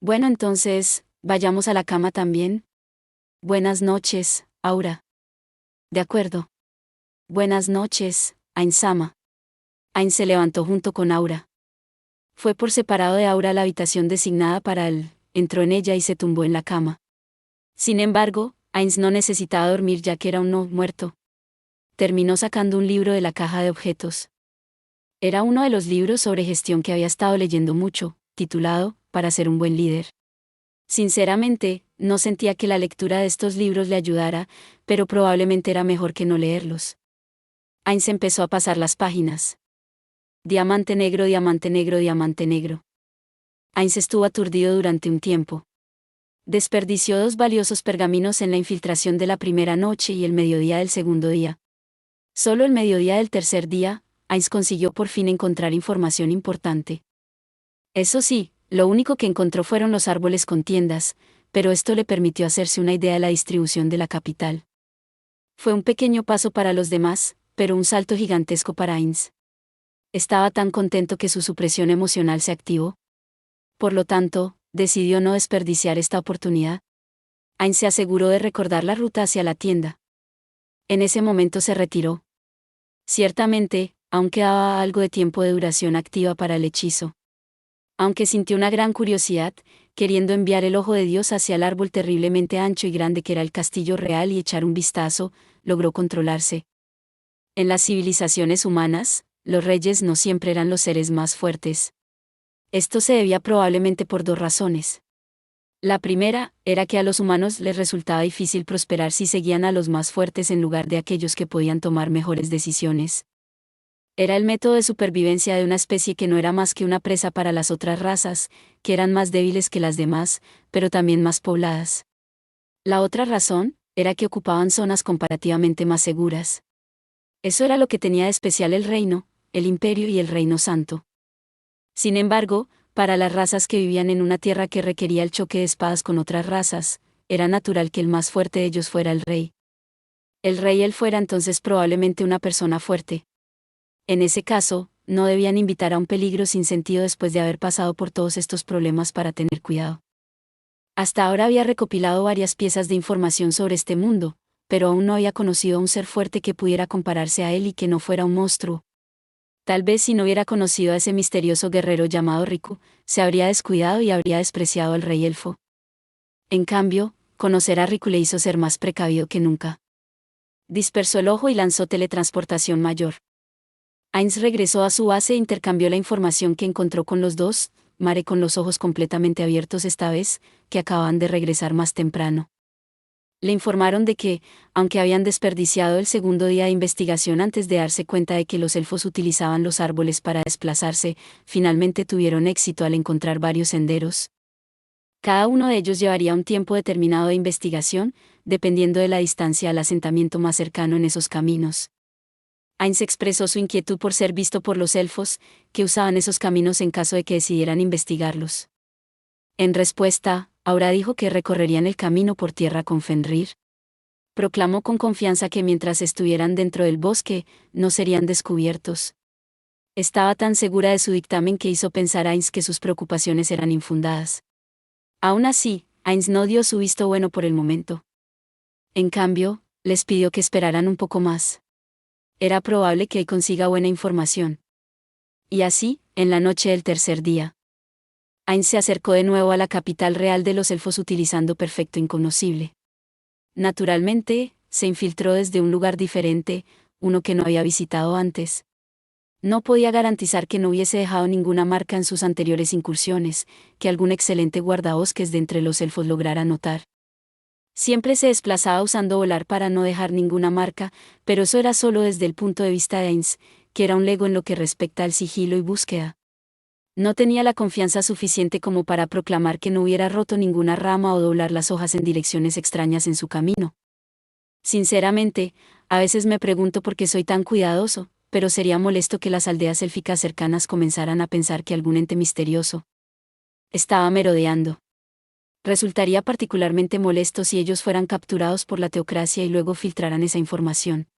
Bueno, entonces, vayamos a la cama también. Buenas noches, Aura. De acuerdo. Buenas noches, Ainsama. Ainz se levantó junto con Aura. Fue por separado de Aura a la habitación designada para él, entró en ella y se tumbó en la cama. Sin embargo, Ainz no necesitaba dormir ya que era un no muerto. Terminó sacando un libro de la caja de objetos. Era uno de los libros sobre gestión que había estado leyendo mucho, titulado Para ser un buen líder. Sinceramente, no sentía que la lectura de estos libros le ayudara, pero probablemente era mejor que no leerlos. Ainz empezó a pasar las páginas. Diamante negro, diamante negro, diamante negro. Ainz estuvo aturdido durante un tiempo. Desperdició 2 valiosos pergaminos en la infiltración de la primera noche y el mediodía del segundo día. Solo el mediodía del tercer día, Ainz consiguió por fin encontrar información importante. Eso sí, lo único que encontró fueron los árboles con tiendas, pero esto le permitió hacerse una idea de la distribución de la capital. Fue un pequeño paso para los demás, pero un salto gigantesco para Ainz. Estaba tan contento que su supresión emocional se activó. Por lo tanto, decidió no desperdiciar esta oportunidad. Ainz se aseguró de recordar la ruta hacia la tienda. En ese momento se retiró. Ciertamente, aún quedaba algo de tiempo de duración activa para el hechizo. Aunque sintió una gran curiosidad, queriendo enviar el ojo de Dios hacia el árbol terriblemente ancho y grande que era el castillo real y echar un vistazo, logró controlarse. En las civilizaciones humanas, los reyes no siempre eran los seres más fuertes. Esto se debía probablemente por 2 razones. La primera, era que a los humanos les resultaba difícil prosperar si seguían a los más fuertes en lugar de aquellos que podían tomar mejores decisiones. Era el método de supervivencia de una especie que no era más que una presa para las otras razas, que eran más débiles que las demás, pero también más pobladas. La otra razón, era que ocupaban zonas comparativamente más seguras. Eso era lo que tenía de especial el reino, el imperio y el reino santo. Sin embargo, para las razas que vivían en una tierra que requería el choque de espadas con otras razas, era natural que el más fuerte de ellos fuera el rey. El rey él fuera entonces probablemente una persona fuerte. En ese caso, no debían invitar a un peligro sin sentido después de haber pasado por todos estos problemas para tener cuidado. Hasta ahora había recopilado varias piezas de información sobre este mundo, pero aún no había conocido a un ser fuerte que pudiera compararse a él y que no fuera un monstruo. Tal vez si no hubiera conocido a ese misterioso guerrero llamado Riku, se habría descuidado y habría despreciado al rey elfo. En cambio, conocer a Riku le hizo ser más precavido que nunca. Dispersó el ojo y lanzó teletransportación mayor. Ainz regresó a su base e intercambió la información que encontró con los dos, Mare con los ojos completamente abiertos esta vez, que acababan de regresar más temprano. Le informaron de que, aunque habían desperdiciado el segundo día de investigación antes de darse cuenta de que los elfos utilizaban los árboles para desplazarse, finalmente tuvieron éxito al encontrar varios senderos. Cada uno de ellos llevaría un tiempo determinado de investigación, dependiendo de la distancia al asentamiento más cercano en esos caminos. Ainz expresó su inquietud por ser visto por los elfos, que usaban esos caminos en caso de que decidieran investigarlos. En respuesta, Aura dijo que recorrerían el camino por tierra con Fenrir. Proclamó con confianza que mientras estuvieran dentro del bosque, no serían descubiertos. Estaba tan segura de su dictamen que hizo pensar a Ainz que sus preocupaciones eran infundadas. Aún así, Ainz no dio su visto bueno por el momento. En cambio, les pidió que esperaran un poco más. Era probable que él consiga buena información. Y así, en la noche del tercer día, Ainz se acercó de nuevo a la capital real de los elfos utilizando perfecto inconocible. Naturalmente, se infiltró desde un lugar diferente, uno que no había visitado antes. No podía garantizar que no hubiese dejado ninguna marca en sus anteriores incursiones, que algún excelente guardabosques de entre los elfos lograra notar. Siempre se desplazaba usando volar para no dejar ninguna marca, pero eso era solo desde el punto de vista de Ainz, que era un lego en lo que respecta al sigilo y búsqueda. No tenía la confianza suficiente como para proclamar que no hubiera roto ninguna rama o doblar las hojas en direcciones extrañas en su camino. Sinceramente, a veces me pregunto por qué soy tan cuidadoso, pero sería molesto que las aldeas élficas cercanas comenzaran a pensar que algún ente misterioso estaba merodeando. Resultaría particularmente molesto si ellos fueran capturados por la teocracia y luego filtraran esa información.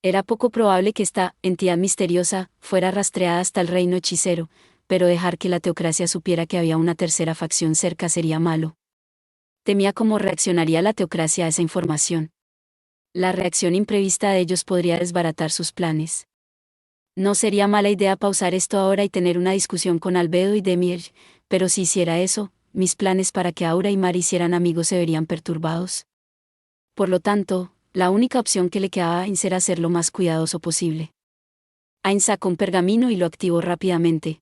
Era poco probable que esta entidad misteriosa fuera rastreada hasta el reino hechicero, pero dejar que la teocracia supiera que había una tercera facción cerca sería malo. Temía cómo reaccionaría la teocracia a esa información. La reacción imprevista de ellos podría desbaratar sus planes. No sería mala idea pausar esto ahora y tener una discusión con Albedo y Demir, pero si hiciera eso, mis planes para que Aura y Mar hicieran amigos se verían perturbados. Por lo tanto, la única opción que le quedaba a Ainz era ser lo más cuidadoso posible. Ainz sacó un pergamino y lo activó rápidamente.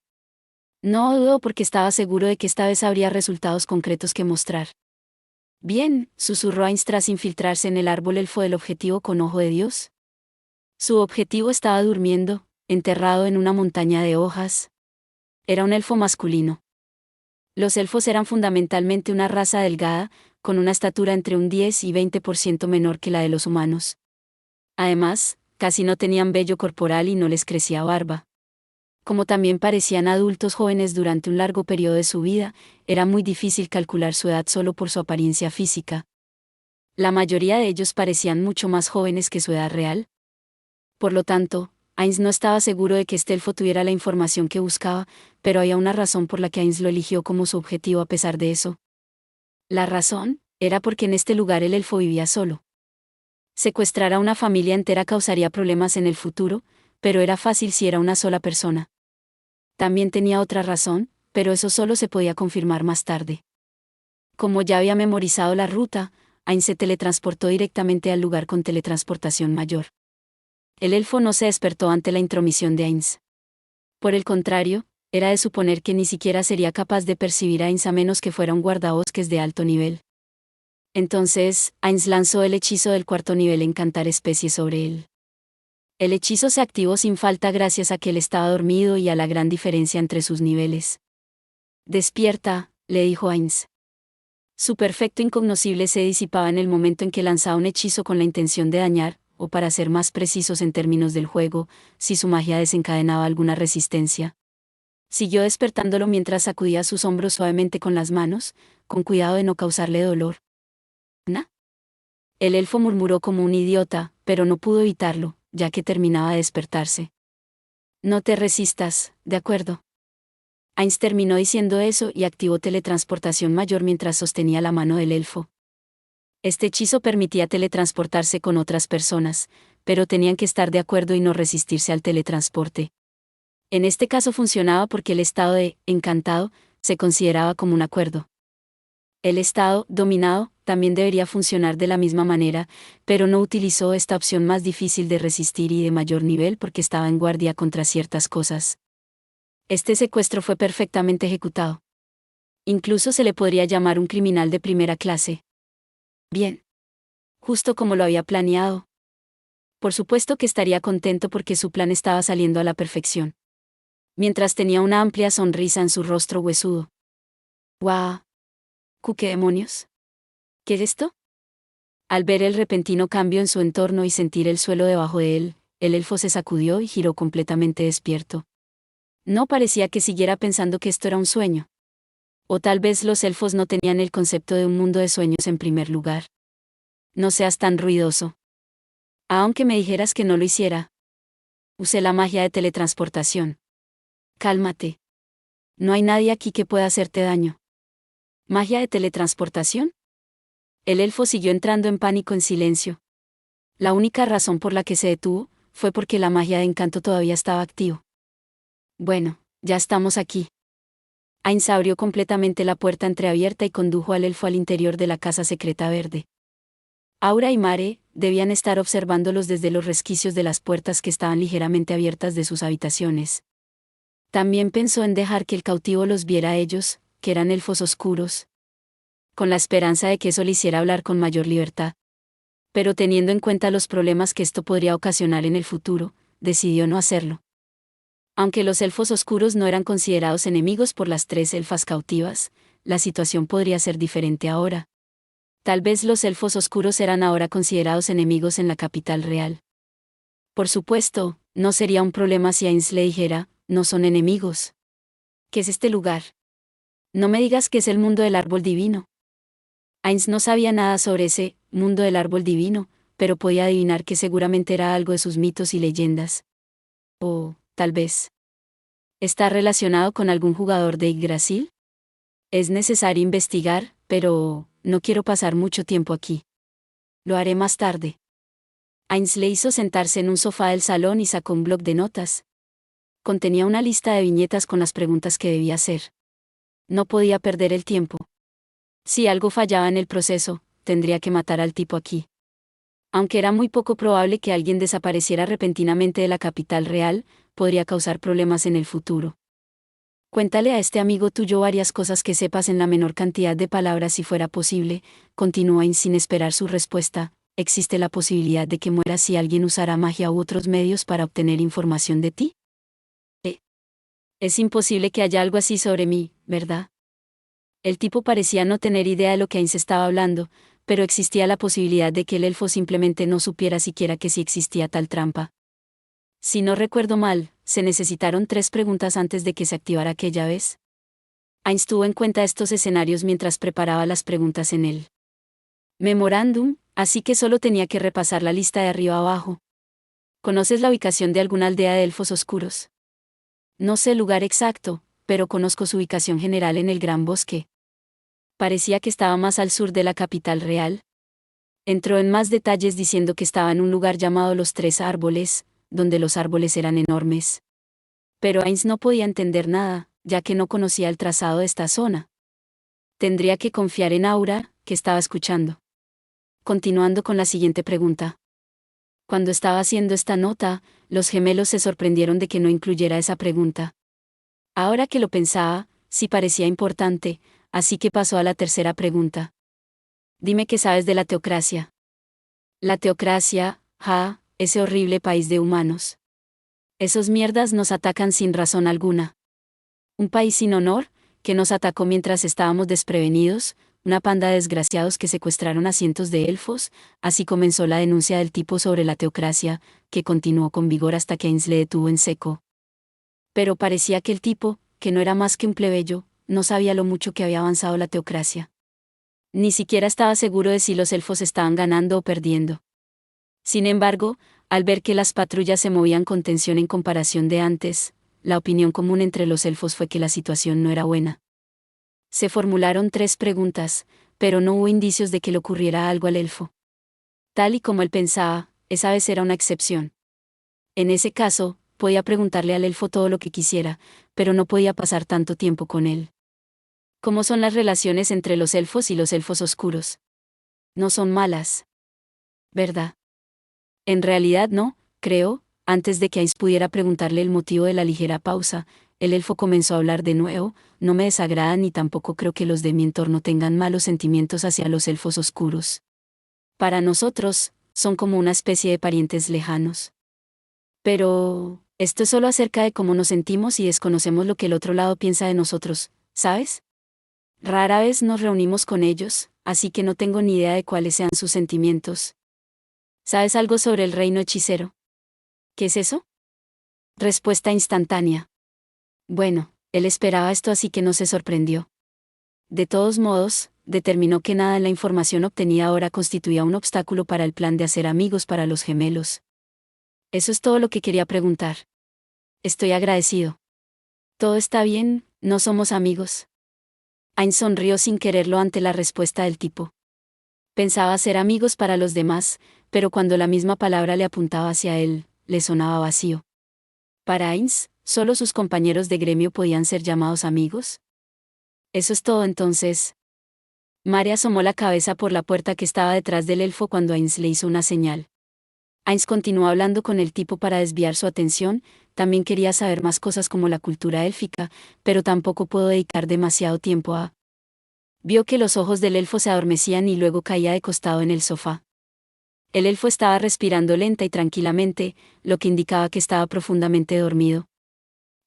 No dudó porque estaba seguro de que esta vez habría resultados concretos que mostrar. Bien, susurró Ainz tras infiltrarse en el árbol elfo del objetivo con ojo de Dios. Su objetivo estaba durmiendo, enterrado en una montaña de hojas. Era un elfo masculino. Los elfos eran fundamentalmente una raza delgada, con una estatura entre un 10 y 20% menor que la de los humanos. Además, casi no tenían vello corporal y no les crecía barba. Como también parecían adultos jóvenes durante un largo periodo de su vida, era muy difícil calcular su edad solo por su apariencia física. La mayoría de ellos parecían mucho más jóvenes que su edad real. Por lo tanto, Ainz no estaba seguro de que este elfo tuviera la información que buscaba, pero había una razón por la que Ainz lo eligió como su objetivo a pesar de eso. La razón era porque en este lugar el elfo vivía solo. Secuestrar a una familia entera causaría problemas en el futuro, pero era fácil si era una sola persona. También tenía otra razón, pero eso solo se podía confirmar más tarde. Como ya había memorizado la ruta, Ainz se teletransportó directamente al lugar con teletransportación mayor. El elfo no se despertó ante la intromisión de Ainz. Por el contrario, era de suponer que ni siquiera sería capaz de percibir a Ainz a menos que fuera un guardabosques de alto nivel. Entonces, Ainz lanzó el hechizo del cuarto nivel Encantar especie sobre él. El hechizo se activó sin falta gracias a que él estaba dormido y a la gran diferencia entre sus niveles. Despierta, le dijo Ainz. Su perfecto incognoscible se disipaba en el momento en que lanzaba un hechizo con la intención de dañar, o para ser más precisos en términos del juego, si su magia desencadenaba alguna resistencia. Siguió despertándolo mientras sacudía sus hombros suavemente con las manos, con cuidado de no causarle dolor. ¿Na? El elfo murmuró como un idiota, pero no pudo evitarlo, ya que terminaba de despertarse. No te resistas, ¿de acuerdo? Ainz terminó diciendo eso y activó teletransportación mayor mientras sostenía la mano del elfo. Este hechizo permitía teletransportarse con otras personas, pero tenían que estar de acuerdo y no resistirse al teletransporte. En este caso funcionaba porque el estado de encantado se consideraba como un acuerdo. El estado dominado también debería funcionar de la misma manera, pero no utilizó esta opción más difícil de resistir y de mayor nivel porque estaba en guardia contra ciertas cosas. Este secuestro fue perfectamente ejecutado. Incluso se le podría llamar un criminal de primera clase. Bien. Justo como lo había planeado. Por supuesto que estaría contento porque su plan estaba saliendo a la perfección. Mientras tenía una amplia sonrisa en su rostro huesudo. ¡Guau! ¿Qué demonios? ¿Qué es esto? Al ver el repentino cambio en su entorno y sentir el suelo debajo de él, el elfo se sacudió y giró completamente despierto. No parecía que siguiera pensando que esto era un sueño. O tal vez los elfos no tenían el concepto de un mundo de sueños en primer lugar. No seas tan ruidoso. Aunque me dijeras que no lo hiciera. Usé la magia de teletransportación. Cálmate. No hay nadie aquí que pueda hacerte daño. ¿Magia de teletransportación? El elfo siguió entrando en pánico en silencio. La única razón por la que se detuvo fue porque la magia de encanto todavía estaba activo. Bueno, ya estamos aquí. Ainz abrió completamente la puerta entreabierta y condujo al elfo al interior de la casa secreta verde. Aura y Mare debían estar observándolos desde los resquicios de las puertas que estaban ligeramente abiertas de sus habitaciones. También pensó en dejar que el cautivo los viera a ellos, que eran elfos oscuros, con la esperanza de que eso le hiciera hablar con mayor libertad. Pero teniendo en cuenta los problemas que esto podría ocasionar en el futuro, decidió no hacerlo. Aunque los elfos oscuros no eran considerados enemigos por las 3 elfas cautivas, la situación podría ser diferente ahora. Tal vez los elfos oscuros eran ahora considerados enemigos en la capital real. Por supuesto, no sería un problema si Ainz le dijera, no son enemigos. ¿Qué es este lugar? No me digas que es el mundo del árbol divino. Ainz no sabía nada sobre ese mundo del árbol divino, pero podía adivinar que seguramente era algo de sus mitos y leyendas. O, tal vez, ¿está relacionado con algún jugador de Yggdrasil? Es necesario investigar, pero no quiero pasar mucho tiempo aquí. Lo haré más tarde. Ainz le hizo sentarse en un sofá del salón y sacó un bloc de notas. Contenía una lista de viñetas con las preguntas que debía hacer. No podía perder el tiempo. Si algo fallaba en el proceso, tendría que matar al tipo aquí. Aunque era muy poco probable que alguien desapareciera repentinamente de la capital real, podría causar problemas en el futuro. Cuéntale a este amigo tuyo varias cosas que sepas en la menor cantidad de palabras si fuera posible, continuó Ainz sin esperar su respuesta. ¿Existe la posibilidad de que mueras si alguien usara magia u otros medios para obtener información de ti? Es imposible que haya algo así sobre mí, ¿verdad? El tipo parecía no tener idea de lo que Ainz estaba hablando, pero existía la posibilidad de que el elfo simplemente no supiera siquiera que sí existía tal trampa. Si no recuerdo mal, se necesitaron 3 preguntas antes de que se activara aquella vez. Ainz tuvo en cuenta estos escenarios mientras preparaba las preguntas en el memorándum, así que solo tenía que repasar la lista de arriba abajo. ¿Conoces la ubicación de alguna aldea de elfos oscuros? No sé el lugar exacto, pero conozco su ubicación general en el Gran Bosque. Parecía que estaba más al sur de la capital real. Entró en más detalles diciendo que estaba en un lugar llamado Los 3 Árboles, donde los árboles eran enormes. Pero Ainz no podía entender nada, ya que no conocía el trazado de esta zona. Tendría que confiar en Aura, que estaba escuchando. Continuando con la siguiente pregunta. Cuando estaba haciendo esta nota, los gemelos se sorprendieron de que no incluyera esa pregunta. Ahora que lo pensaba, sí parecía importante, así que pasó a la tercera pregunta. Dime qué sabes de la teocracia. La teocracia, ese horrible país de humanos. Esos mierdas nos atacan sin razón alguna. Un país sin honor, que nos atacó mientras estábamos desprevenidos, una panda de desgraciados que secuestraron a cientos de elfos. Así comenzó la denuncia del tipo sobre la teocracia, que continuó con vigor hasta que Ainz le detuvo en seco. Pero parecía que el tipo, que no era más que un plebeyo, no sabía lo mucho que había avanzado la teocracia. Ni siquiera estaba seguro de si los elfos estaban ganando o perdiendo. Sin embargo, al ver que las patrullas se movían con tensión en comparación de antes, la opinión común entre los elfos fue que la situación no era buena. Se formularon 3 preguntas, pero no hubo indicios de que le ocurriera algo al elfo. Tal y como él pensaba, esa vez era una excepción. En ese caso, podía preguntarle al elfo todo lo que quisiera, pero no podía pasar tanto tiempo con él. ¿Cómo son las relaciones entre los elfos y los elfos oscuros? No son malas, ¿verdad? En realidad no, creo. Antes de que Ainz pudiera preguntarle el motivo de la ligera pausa, el elfo comenzó a hablar de nuevo. No me desagradan ni tampoco creo que los de mi entorno tengan malos sentimientos hacia los elfos oscuros. Para nosotros, son como una especie de parientes lejanos. Pero, esto es solo acerca de cómo nos sentimos y desconocemos lo que el otro lado piensa de nosotros, ¿sabes? Rara vez nos reunimos con ellos, así que no tengo ni idea de cuáles sean sus sentimientos. ¿Sabes algo sobre el reino hechicero? ¿Qué es eso? Respuesta instantánea. Bueno, él esperaba esto así que no se sorprendió. De todos modos, determinó que nada en la información obtenida ahora constituía un obstáculo para el plan de hacer amigos para los gemelos. Eso es todo lo que quería preguntar. Estoy agradecido. Todo está bien, no somos amigos. Ainz sonrió sin quererlo ante la respuesta del tipo. Pensaba ser amigos para los demás, pero cuando la misma palabra le apuntaba hacia él, le sonaba vacío. Para Ainz, ¿solo sus compañeros de gremio podían ser llamados amigos? Eso es todo entonces. Mare asomó la cabeza por la puerta que estaba detrás del elfo cuando Ainz le hizo una señal. Ainz continuó hablando con el tipo para desviar su atención, también quería saber más cosas como la cultura élfica, pero tampoco pudo dedicar demasiado tiempo a... Vio que los ojos del elfo se adormecían y luego caía de costado en el sofá. El elfo estaba respirando lenta y tranquilamente, lo que indicaba que estaba profundamente dormido.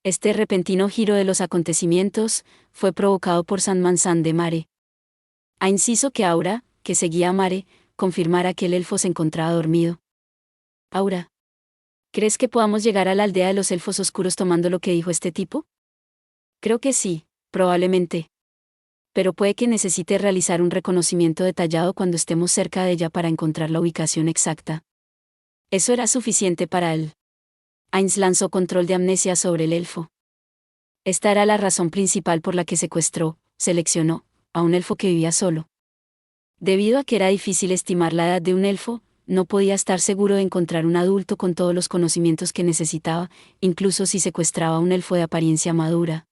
Este repentino giro de los acontecimientos fue provocado por San Manzán de Mare. Ainz hizo que Aura, que seguía a Mare, confirmara que el elfo se encontraba dormido. Aura, ¿crees que podamos llegar a la aldea de los elfos oscuros tomando lo que dijo este tipo? Creo que sí, probablemente. Pero puede que necesite realizar un reconocimiento detallado cuando estemos cerca de ella para encontrar la ubicación exacta. Eso era suficiente para él. Ainz lanzó control de amnesia sobre el elfo. Esta era la razón principal por la que seleccionó, a un elfo que vivía solo. Debido a que era difícil estimar la edad de un elfo, no podía estar seguro de encontrar un adulto con todos los conocimientos que necesitaba, incluso si secuestraba a un elfo de apariencia madura.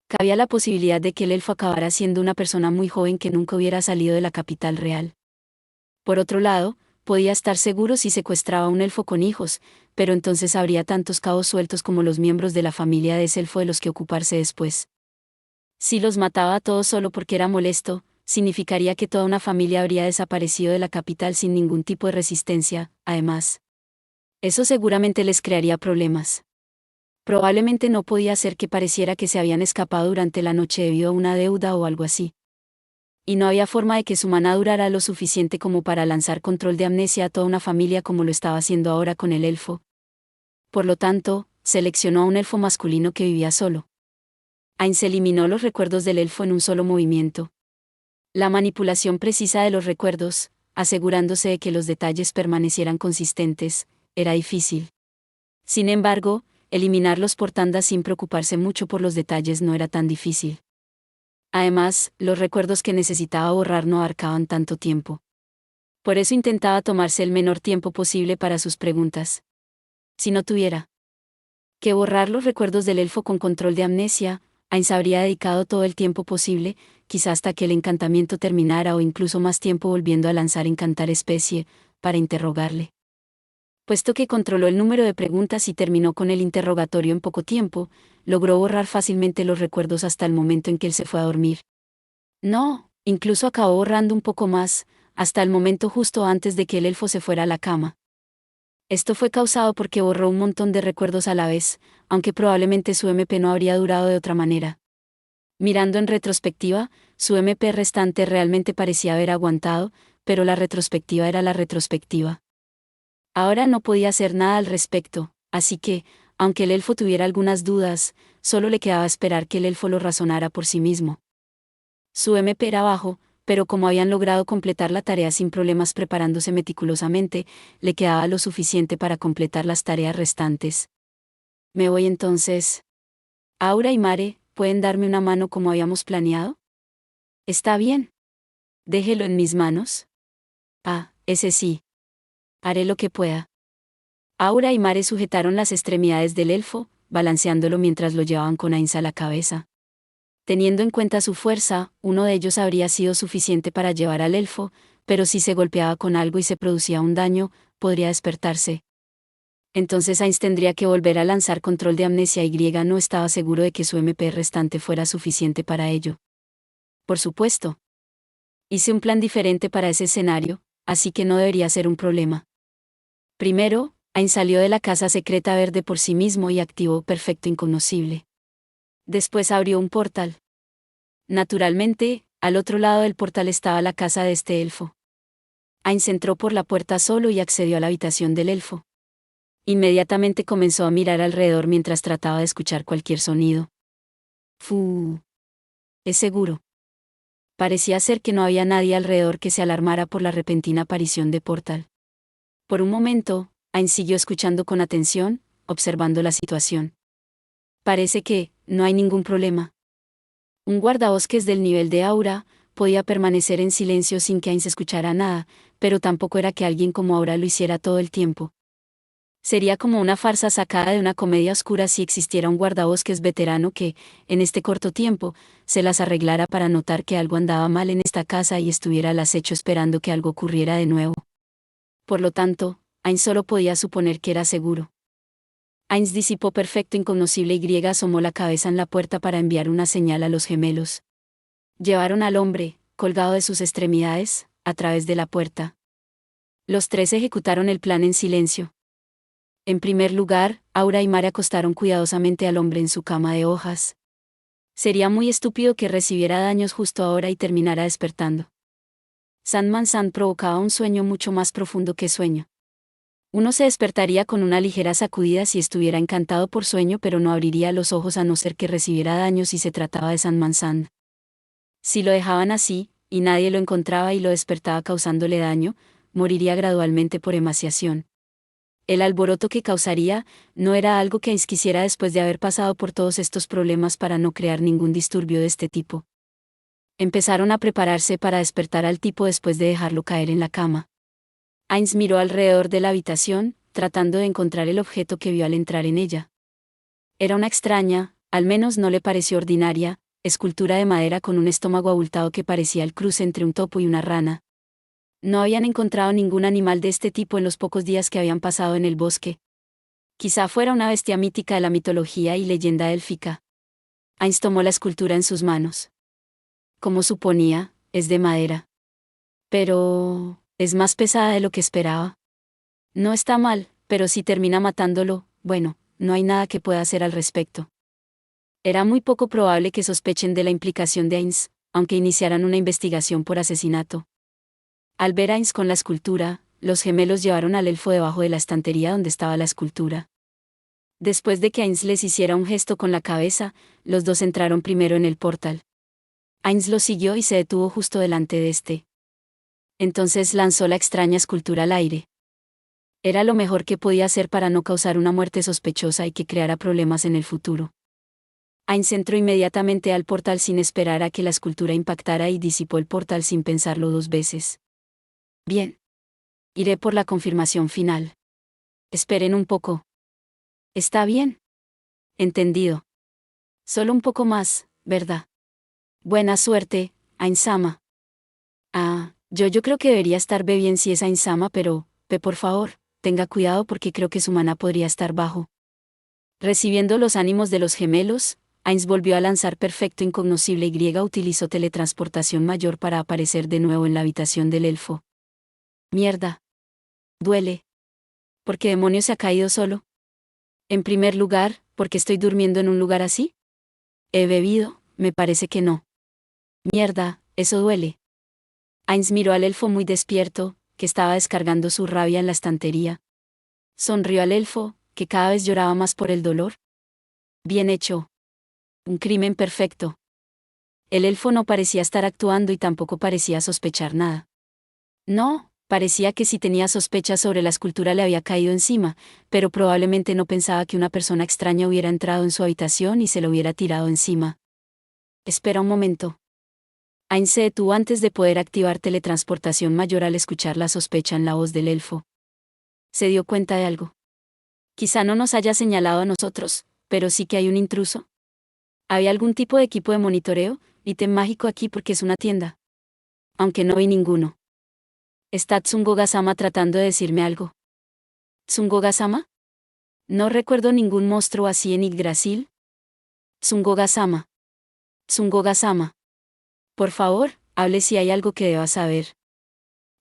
Cabía la posibilidad de que el elfo acabara siendo una persona muy joven que nunca hubiera salido de la capital real. Por otro lado, podía estar seguro si secuestraba a un elfo con hijos, pero entonces habría tantos cabos sueltos como los miembros de la familia de ese elfo de los que ocuparse después. Si los mataba a todos solo porque era molesto, significaría que toda una familia habría desaparecido de la capital sin ningún tipo de resistencia, además. Eso seguramente les crearía problemas. Probablemente no podía hacer que pareciera que se habían escapado durante la noche debido a una deuda o algo así. Y no había forma de que su maná durara lo suficiente como para lanzar control de amnesia a toda una familia como lo estaba haciendo ahora con el elfo. Por lo tanto, seleccionó a un elfo masculino que vivía solo. Ainz eliminó los recuerdos del elfo en un solo movimiento. La manipulación precisa de los recuerdos, asegurándose de que los detalles permanecieran consistentes, era difícil. Sin embargo, eliminarlos por tandas sin preocuparse mucho por los detalles no era tan difícil. Además, los recuerdos que necesitaba borrar no abarcaban tanto tiempo. Por eso intentaba tomarse el menor tiempo posible para sus preguntas. Si no tuviera que borrar los recuerdos del elfo con control de amnesia, Ainz habría dedicado todo el tiempo posible, quizá hasta que el encantamiento terminara o incluso más tiempo volviendo a lanzar encantar especie, para interrogarle. Puesto que controló el número de preguntas y terminó con el interrogatorio en poco tiempo, logró borrar fácilmente los recuerdos hasta el momento en que él se fue a dormir. No, incluso acabó borrando un poco más, hasta el momento justo antes de que el elfo se fuera a la cama. Esto fue causado porque borró un montón de recuerdos a la vez, aunque probablemente su MP no habría durado de otra manera. Mirando en retrospectiva, su MP restante realmente parecía haber aguantado, pero la retrospectiva era la retrospectiva. Ahora no podía hacer nada al respecto, así que, aunque el elfo tuviera algunas dudas, solo le quedaba esperar que el elfo lo razonara por sí mismo. Su MP era bajo, pero como habían logrado completar la tarea sin problemas preparándose meticulosamente, le quedaba lo suficiente para completar las tareas restantes. Me voy entonces. Aura y Mare, ¿pueden darme una mano como habíamos planeado? Está bien. Déjelo en mis manos. Ah, ese sí. Haré lo que pueda. Aura y Mare sujetaron las extremidades del elfo, balanceándolo mientras lo llevaban con Ainz a la cabeza. Teniendo en cuenta su fuerza, uno de ellos habría sido suficiente para llevar al elfo, pero si se golpeaba con algo y se producía un daño, podría despertarse. Entonces Ainz tendría que volver a lanzar control de amnesia y no estaba seguro de que su MP restante fuera suficiente para ello. Por supuesto. Hice un plan diferente para ese escenario, así que no debería ser un problema. Primero, Ainz salió de la casa secreta verde por sí mismo y activó Perfecto Inconocible. Después abrió un portal. Naturalmente, al otro lado del portal estaba la casa de este elfo. Ainz entró por la puerta solo y accedió a la habitación del elfo. Inmediatamente comenzó a mirar alrededor mientras trataba de escuchar cualquier sonido. ¡Fu! Es seguro. Parecía ser que no había nadie alrededor que se alarmara por la repentina aparición de Portal. Por un momento, Ainz siguió escuchando con atención, observando la situación. Parece que, no hay ningún problema. Un guardabosques del nivel de Aura podía permanecer en silencio sin que Ainz escuchara nada, pero tampoco era que alguien como Aura lo hiciera todo el tiempo. Sería como una farsa sacada de una comedia oscura si existiera un guardabosques veterano que, en este corto tiempo, se las arreglara para notar que algo andaba mal en esta casa y estuviera al acecho esperando que algo ocurriera de nuevo. Por lo tanto, Ainz solo podía suponer que era seguro. Ainz disipó perfecto inconocible y asomó la cabeza en la puerta para enviar una señal a los gemelos. Llevaron al hombre, colgado de sus extremidades, a través de la puerta. Los tres ejecutaron el plan en silencio. En primer lugar, Aura y Mare acostaron cuidadosamente al hombre en su cama de hojas. Sería muy estúpido que recibiera daños justo ahora y terminara despertando. Sandman Sand provocaba un sueño mucho más profundo que sueño. Uno se despertaría con una ligera sacudida si estuviera encantado por sueño, pero no abriría los ojos a no ser que recibiera daños si se trataba de Sandman Sand. Si lo dejaban así, y nadie lo encontraba y lo despertaba causándole daño, moriría gradualmente por emaciación. El alboroto que causaría no era algo que Ainz quisiera después de haber pasado por todos estos problemas para no crear ningún disturbio de este tipo. Empezaron a prepararse para despertar al tipo después de dejarlo caer en la cama. Ainz miró alrededor de la habitación, tratando de encontrar el objeto que vio al entrar en ella. Era una extraña, al menos no le pareció ordinaria, escultura de madera con un estómago abultado que parecía el cruce entre un topo y una rana. No habían encontrado ningún animal de este tipo en los pocos días que habían pasado en el bosque. Quizá fuera una bestia mítica de la mitología y leyenda élfica. Ainz tomó la escultura en sus manos. Como suponía, es de madera. Pero es más pesada de lo que esperaba. No está mal, pero si termina matándolo, bueno, no hay nada que pueda hacer al respecto. Era muy poco probable que sospechen de la implicación de Ainz, aunque iniciaran una investigación por asesinato. Al ver a Ainz con la escultura, los gemelos llevaron al elfo debajo de la estantería donde estaba la escultura. Después de que Ainz les hiciera un gesto con la cabeza, los dos entraron primero en el portal. Ainz lo siguió y se detuvo justo delante de este. Entonces lanzó la extraña escultura al aire. Era lo mejor que podía hacer para no causar una muerte sospechosa y que creara problemas en el futuro. Ainz entró inmediatamente al portal sin esperar a que la escultura impactara y disipó el portal sin pensarlo dos veces. Bien. Iré por la confirmación final. Esperen un poco. ¿Está bien? Entendido. Solo un poco más, ¿verdad? Buena suerte, Ainz-sama. Yo creo que debería estar bien si es Ainz-sama, pero, por favor, tenga cuidado porque creo que su maná podría estar bajo. Recibiendo los ánimos de los gemelos, Ainz volvió a lanzar perfecto incognoscible y utilizó teletransportación mayor para aparecer de nuevo en la habitación del elfo. Mierda. Duele. ¿Por qué demonios se ha caído solo? En primer lugar, ¿por qué estoy durmiendo en un lugar así? ¿He bebido? Me parece que no. Mierda, eso duele. Ainz miró al elfo muy despierto, que estaba descargando su rabia en la estantería. Sonrió al elfo, que cada vez lloraba más por el dolor. Bien hecho. Un crimen perfecto. El elfo no parecía estar actuando y tampoco parecía sospechar nada. No, parecía que si tenía sospechas sobre la escultura le había caído encima, pero probablemente no pensaba que una persona extraña hubiera entrado en su habitación y se lo hubiera tirado encima. Espera un momento. Ainz se detuvo antes de poder activar teletransportación mayor al escuchar la sospecha en la voz del elfo. Se dio cuenta de algo. Quizá no nos haya señalado a nosotros, pero sí que hay un intruso. ¿Había algún tipo de equipo de monitoreo, ítem mágico aquí porque es una tienda? Aunque no vi ninguno. ¿Está Tsungoga-sama tratando de decirme algo? ¿Tsungoga-sama? No recuerdo ningún monstruo así en Yggdrasil. Tsungoga-sama. Tsungoga-sama. Por favor, hable si hay algo que deba saber.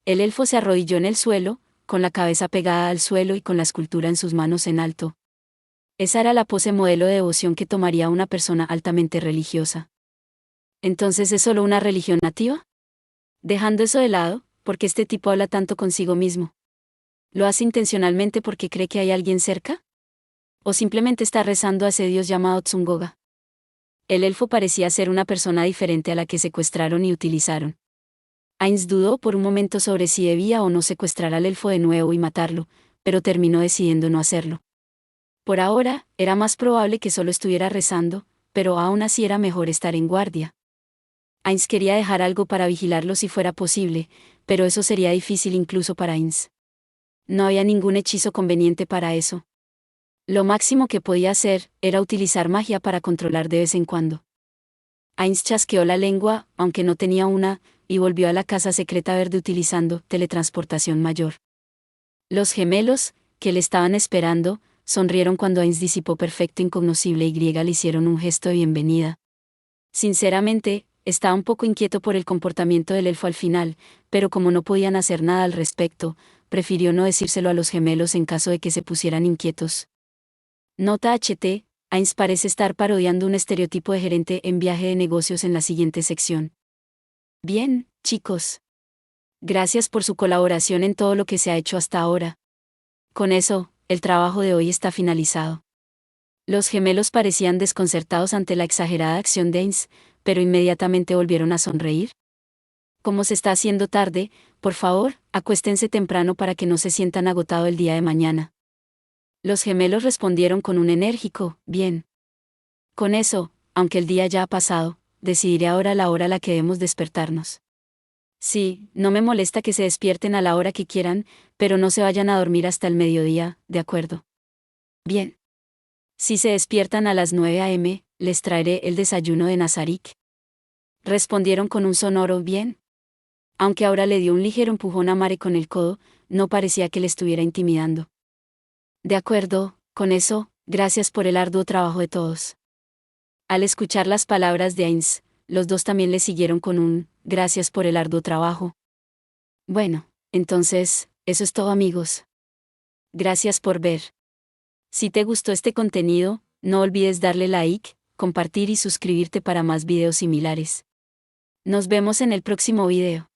El elfo se arrodilló en el suelo, con la cabeza pegada al suelo y con la escultura en sus manos en alto. Esa era la pose modelo de devoción que tomaría una persona altamente religiosa. ¿Entonces es solo una religión nativa? Dejando eso de lado, ¿por qué este tipo habla tanto consigo mismo? ¿Lo hace intencionalmente porque cree que hay alguien cerca? ¿O simplemente está rezando a ese dios llamado Tsungoga? El elfo parecía ser una persona diferente a la que secuestraron y utilizaron. Ainz dudó por un momento sobre si debía o no secuestrar al elfo de nuevo y matarlo, pero terminó decidiendo no hacerlo. Por ahora, era más probable que solo estuviera rezando, pero aún así era mejor estar en guardia. Ainz quería dejar algo para vigilarlo si fuera posible, pero eso sería difícil incluso para Ainz. No había ningún hechizo conveniente para eso. Lo máximo que podía hacer era utilizar magia para controlar de vez en cuando. Ainz chasqueó la lengua, aunque no tenía una, y volvió a la casa secreta verde utilizando teletransportación mayor. Los gemelos, que le estaban esperando, sonrieron cuando Ainz disipó perfecto incognoscible y le hicieron un gesto de bienvenida. Sinceramente, estaba un poco inquieto por el comportamiento del elfo al final, pero como no podían hacer nada al respecto, prefirió no decírselo a los gemelos en caso de que se pusieran inquietos. Nota HT, Ainz parece estar parodiando un estereotipo de gerente en viaje de negocios en la siguiente sección. Bien, chicos. Gracias por su colaboración en todo lo que se ha hecho hasta ahora. Con eso, el trabajo de hoy está finalizado. Los gemelos parecían desconcertados ante la exagerada acción de Ainz, pero inmediatamente volvieron a sonreír. Como se está haciendo tarde, por favor, acuéstense temprano para que no se sientan agotados el día de mañana. Los gemelos respondieron con un enérgico, bien. Con eso, aunque el día ya ha pasado, decidiré ahora la hora a la que debemos despertarnos. Sí, no me molesta que se despierten a la hora que quieran, pero no se vayan a dormir hasta el mediodía, ¿de acuerdo? Bien. Si se despiertan a las 9 a.m., les traeré el desayuno de Nazarik. Respondieron con un sonoro bien. Aunque ahora le dio un ligero empujón a Mare con el codo, no parecía que le estuviera intimidando. De acuerdo, con eso, gracias por el arduo trabajo de todos. Al escuchar las palabras de Ainz, los dos también le siguieron con un gracias por el arduo trabajo. Bueno, entonces, eso es todo, amigos. Gracias por ver. Si te gustó este contenido, no olvides darle like, compartir y suscribirte para más videos similares. Nos vemos en el próximo video.